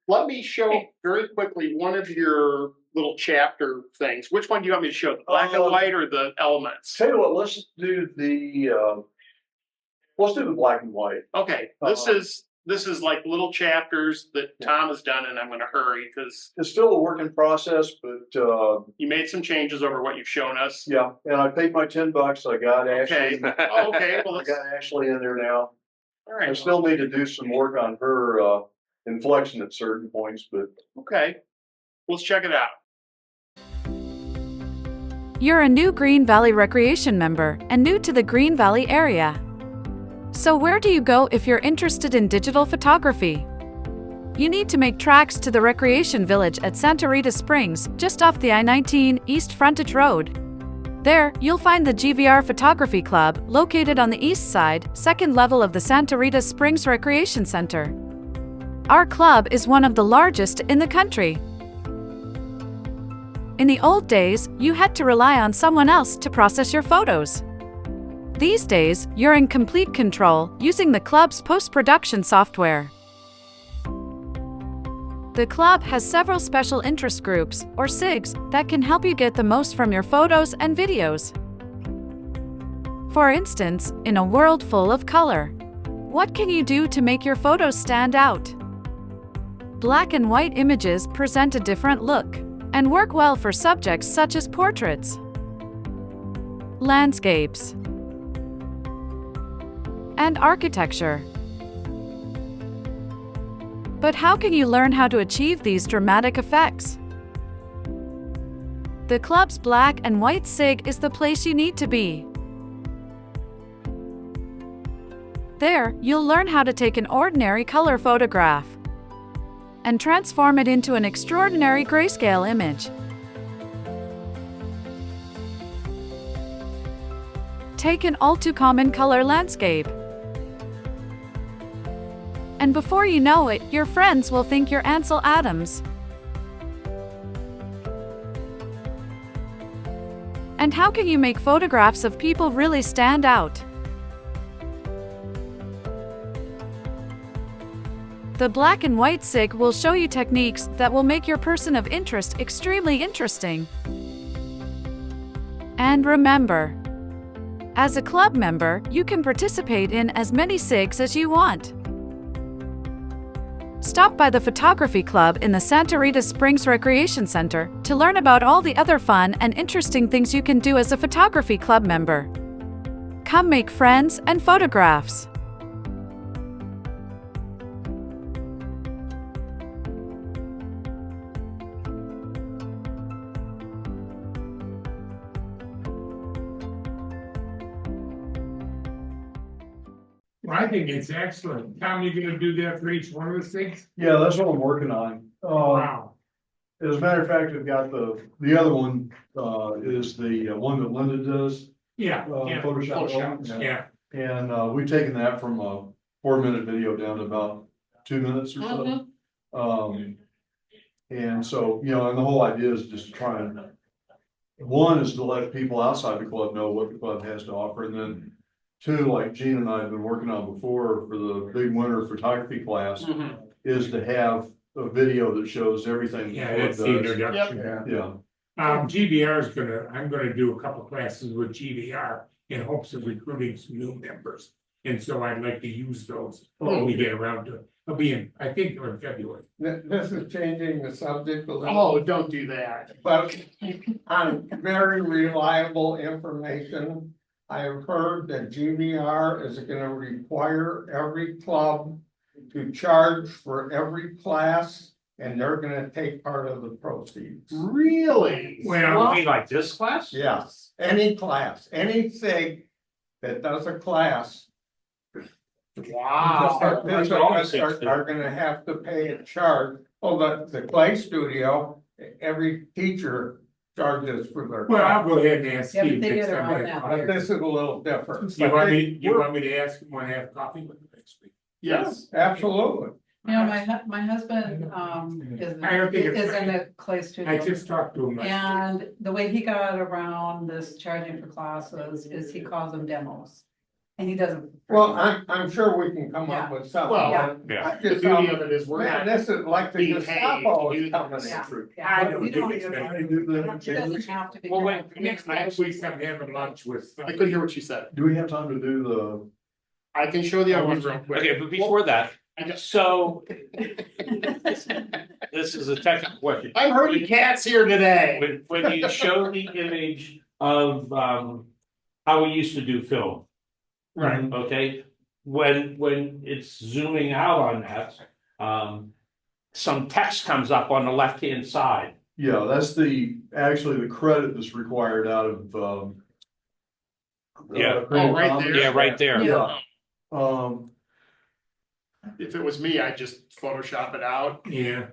Let me show very quickly one of your little chapter things. Which one do you want me to show? The black and white or the elements? Tell you what, let's do the black and white. Okay, this is like little chapters that Tom has done, and I'm going to hurry because It's still a work in process, but you made some changes over what you've shown us. yeah, and I paid my $10. I got Ashley. Okay. Oh, okay. Well, I let's, got Ashley in there now. all I right. still need to do some work on her inflection at certain points, but Okay. Let's check it out. You're a new Green Valley Recreation member and new to the Green Valley area. So where do you go if you're interested in digital photography? You need to make tracks to the Recreation Village at Santa Rita Springs, just off the I-19 East Frontage Road. There, you'll find the GVR Photography Club, located on the east side, second level of the Santa Rita Springs Recreation Center. Our club is one of the largest in the country. In the old days, you had to rely on someone else to process your photos. These days, you're in complete control using the club's post-production software. The club has several special interest groups, or SIGs, that can help you get the most from your photos and videos. For instance, in a world full of color, what can you do to make your photos stand out? Black and white images present a different look and work well for subjects such as portraits, landscapes, and architecture. But how can you learn how to achieve these dramatic effects? The club's black and white SIG is the place you need to be. There, you'll learn how to take an ordinary color photograph and transform it into an extraordinary grayscale image. Take an all-too-common color landscape And before you know it, your friends will think you're Ansel Adams. And how can you make photographs of people really stand out? The black and white SIG will show you techniques that will make your person of interest extremely interesting. And remember, as a club member, you can participate in as many SIGs as you want. Stop by the photography club in the Santa Rita Springs Recreation Center to learn about all the other fun and interesting things you can do as a photography club member. Come make friends and photographs. Well, I think it's excellent. Tom, you gonna do that for each one of the six? Yeah, that's what I'm working on. Wow. As a matter of fact, I've got the other one, is the one that Linda does. Yeah, yeah. Photoshop. Yeah. And, we've taken that from a 4-minute video down to about 2 minutes or so. And so, and the whole idea is just to try and, one is to let people outside the club know what the club has to offer, and then two, like Gene and I have been working on before for the big winter photography class, is to have a video that shows everything. the Yeah, club that's the does. introduction. Yeah. I'm gonna do a couple classes with GVR in hopes of recruiting some new members. And so I'd like to use those when we get around to it. I'll be in, I think, in February. This is changing the subject a little. Oh, don't do that. But on very reliable information, I have heard that GVR is gonna require every club to charge for every class, and they're gonna take part of the proceeds. Really? Well, You mean like this class? Yes, any class, any SIG that does a class. Wow. Are gonna have to pay a charge. Oh, the clay studio, every teacher charges for their. Well, I'll go ahead and ask Yeah, but Steve they next get time. around I that. call But him. this is a little different. You want me to ask him when I have coffee with him next week? Yes. Absolutely. My husband, is I don't think it's- in the clay I studio. just talked to him. And the way he got around this charging for classes is he calls them demos. And he doesn't. Well, I'm sure we can come up with something. Well, Yeah. I The just, beauty of it is we're man, not this is like the being paid Gestapo to is do coming this. in. Yeah. I don't You don't think it's even- gonna- It doesn't have to be. Well, wait, next week I'm having lunch with. I couldn't hear what you said. Do we have time to do the? I can show the other ones real quick. Okay, but before that, I just, so this is a technical question. I'm herding cats here today. When you show the image of how we used to do film, Right. okay? When it's zooming out on that, some text comes up on the left-hand side. Yeah, that's actually the credit that's required out of, Yeah. Oh, right there. Yeah, right there. Yeah. If it was me, I'd just Photoshop it out Yeah.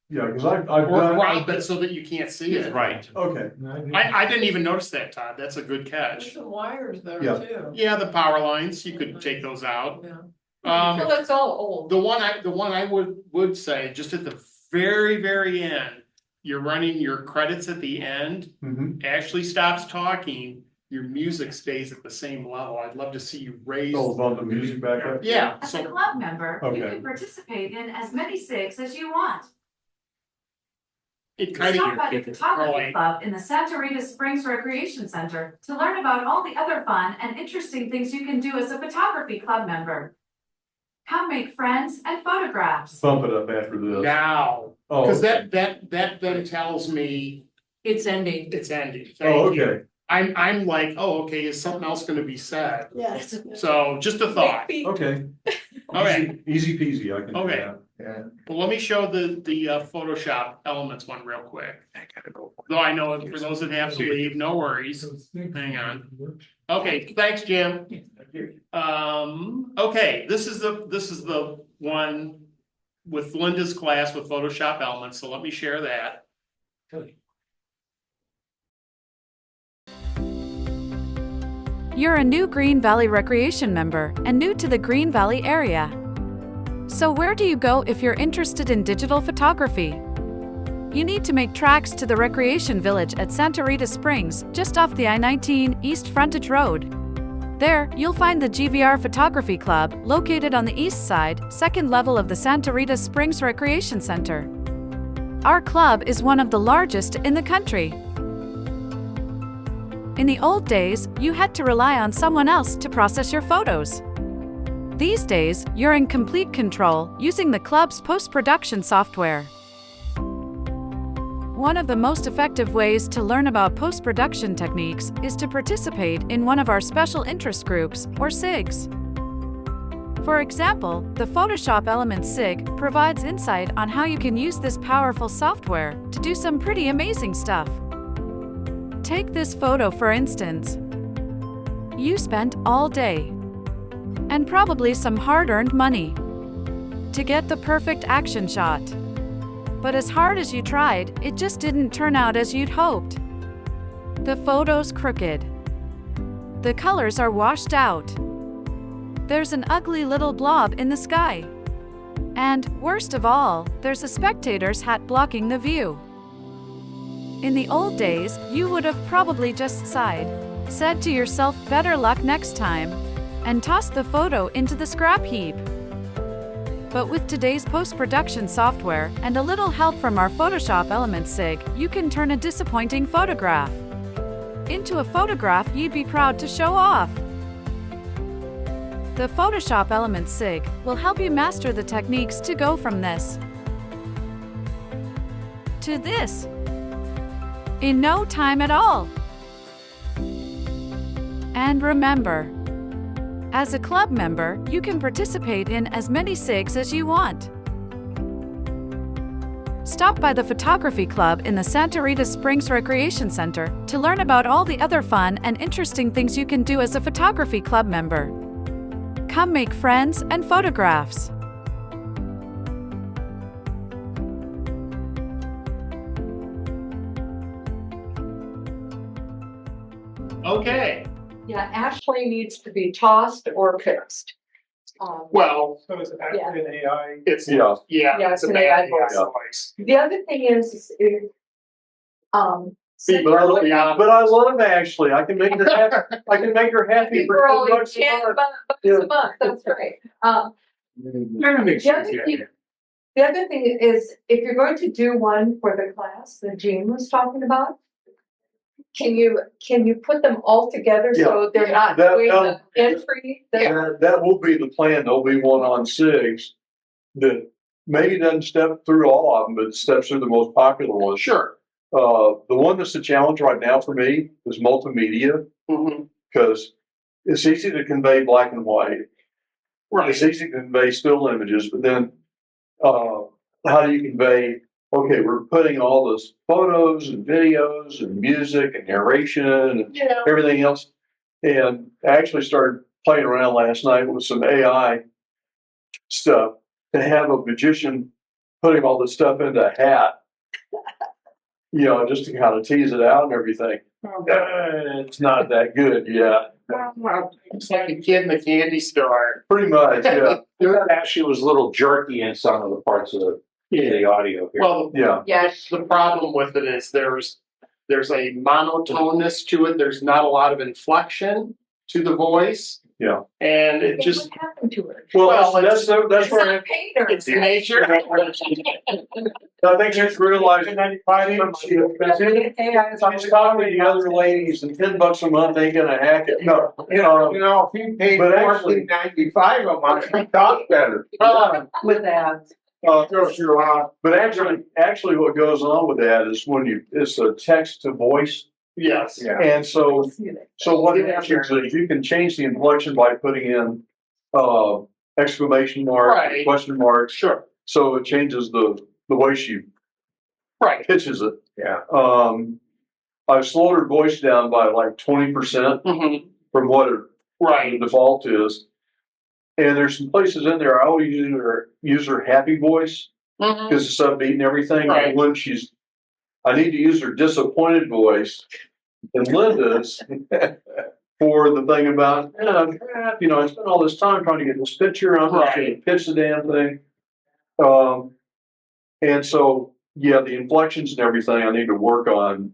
Yeah, cause I've or done. crop it so that you can't see it. Right. Okay, I didn't even notice that, Todd. That's a good catch. some wires there Yeah. too. Yeah, the power lines, you could take those out. Well, it's all old. The one I would say, just at the very end, you're running your credits at the end, Ashley stops talking, your music stays at the same level. I'd love to see you raise. so bump the music back up. Yeah, As a so, club member, Okay. you can participate in as many SIGs as you want. it kind Stop by the of. photography club in the Santa Rita Springs Recreation Center to learn about all the other fun and interesting things you can do as a photography club member. Come make friends and photographs. Bump it up after this. Now, Oh, because that then tells me It's ending. it's ending. Oh, Thank you. okay, I'm like, oh, okay, is something else gonna be said? Yes. So just a thought. okay. Okay. Easy peasy, I can do Okay. that. Yeah. Well, let me show the Photoshop elements one real quick. Though I know for those that have to leave, no worries. Hang on. Okay, thanks, Jim. Okay, this is the one with Linda's class with Photoshop elements, so let me share that. You're a new Green Valley Recreation member and new to the Green Valley area. So where do you go if you're interested in digital photography? You need to make tracks to the recreation village at Santa Rita Springs, just off the I-19 East Frontage Road. There, you'll find the GVR Photography Club, located on the east side, second level of the Santa Rita Springs Recreation Center. Our club is one of the largest in the country. In the old days, you had to rely on someone else to process your photos. These days, you're in complete control using the club's post-production software. One of the most effective ways to learn about post-production techniques is to participate in one of our special interest groups, or SIGs. For example, the Photoshop Elements SIG provides insight on how you can use this powerful software to do some pretty amazing stuff. Take this photo for instance. You spent all day, and probably some hard-earned money, to get the perfect action shot. But as hard as you tried, it just didn't turn out as you'd hoped. The photo's crooked. The colors are washed out. There's an ugly little blob in the sky. And, worst of all, there's a spectator's hat blocking the view. In the old days, you would have probably just sighed, said to yourself, better luck next time, and tossed the photo into the scrap heap. But with today's post-production software and a little help from our Photoshop Elements SIG, you can turn a disappointing photograph into a photograph you'd be proud to show off. The Photoshop Elements SIG will help you master the techniques to go from this to this in no time at all. And remember, as a club member, you can participate in as many SIGs as you want. Stop by the Photography Club in the Santa Rita Springs Recreation Center to learn about all the other fun and interesting things you can do as a Photography Club member. Come make friends and photographs. Okay, Yeah, Ashley needs to be tossed or fixed. well, So is it actually an AI? it's, Yeah. Yeah, it's it's a an bad AI voice. voice. The other thing is, Be brutally honest. But I love Ashley. I can make her happy. I can make her happy for for only $10 a 10 month. bucks Yeah. a month, that's right. That makes The other sense, thing- yeah. The other thing is, if you're going to do one for the class that Jean was talking about, can you put them all together so they're not That- doing that'll- the entry? That will be the plan. There'll be one on SIGs that maybe doesn't step through all of them, but steps through the most popular ones. Sure. The one that's a challenge right now for me is multimedia, because it's easy to convey black and white. Right. It's easy to convey still images, but then how do you convey, okay, we're putting all this photos and videos and music and narration and Yeah. everything else. And I actually started playing around last night with some AI stuff to have a magician putting all this stuff into a hat, just to kind of tease it out and everything. It's not that good yet. It's like a kid in the candy store. Pretty much, yeah. That actually was a little jerky in some of the parts of the audio here. Well, Yeah. Yes. the problem with it is there's a monotoneness to it. There's not a lot of inflection to the voice. Yeah. And it just, What happened to her? Well, that's It's where not painter. it's nature. I think she's realizing AI is she's talking to the other ladies and $10 a month ain't gonna hack it. No, If you paid But actually- $14.95 a month, you talk better. with ads. but actually what goes on with that is it's a text to voice. Yes. Yeah. And so what happens is you can change the inflection by putting in, exclamation mark, Right. question mark. Sure. So it changes the way she Right. pitches it. Yeah. I've slowed her voice down by like 20% from what the Right. default is. And there's some places in there, I always use her happy voice because it's upbeat and everything. Right. And when I need to use her disappointed voice and Linda's, for the thing about, you know, I spent all this time trying to get this picture, I'm not going to pitch the damn thing. And so, yeah, the inflections and everything I need to work on,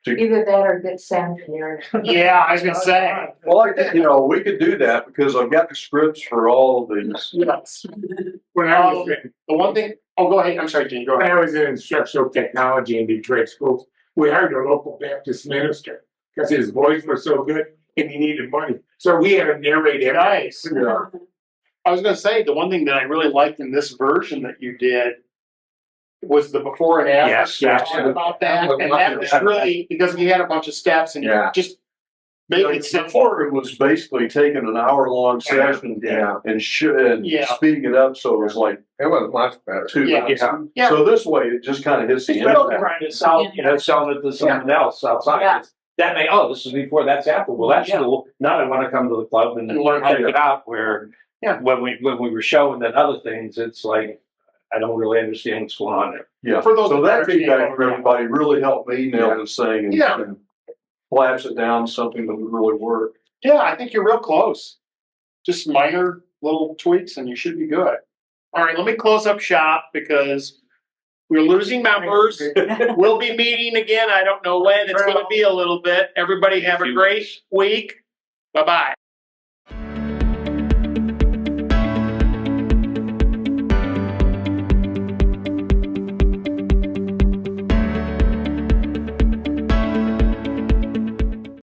Either that or get Sam to hear it. Yeah, I was gonna say. well, you know, we could do that because I've got the scripts for all of these. Yes. When I was, The one thing, oh, go ahead, I'm sorry, Gene, go when ahead. I was in instructional technology in Detroit schools, we hired a local Baptist minister because his voice was so good and he needed money. So we had to narrate everything. Nice. Yeah. I was gonna say, the one thing that I really liked in this version that you did was the before and after. Yes, section about that, and that was really, because we had a bunch of steps and you Yeah. just made it simple. Before it was basically taking an hour-long session and speeding it up, so it was like. It was much better. 2 Yeah. minutes. Yeah. So this way, it just kind of hits the It's better than end. trying to sell, selling it to someone else outside. Yeah. That may, oh, this is before, that's after. Well, that's Yeah. cool. Now I want to come to the club and And learn how check to- it out. Where Yeah. when we were showing that other things, it's like I don't really understand what's going on there. Yeah, For those so that that understand feedback what from everybody really helped me nail this thing Yeah. and collapse it down to something that would really work. Yeah, I think you're real close. Just minor little tweaks and you should be good. All right, let me close up shop because we're losing members. We'll be meeting again. I don't know when. It's gonna be a little bit. Everybody have a great week. Bye-bye.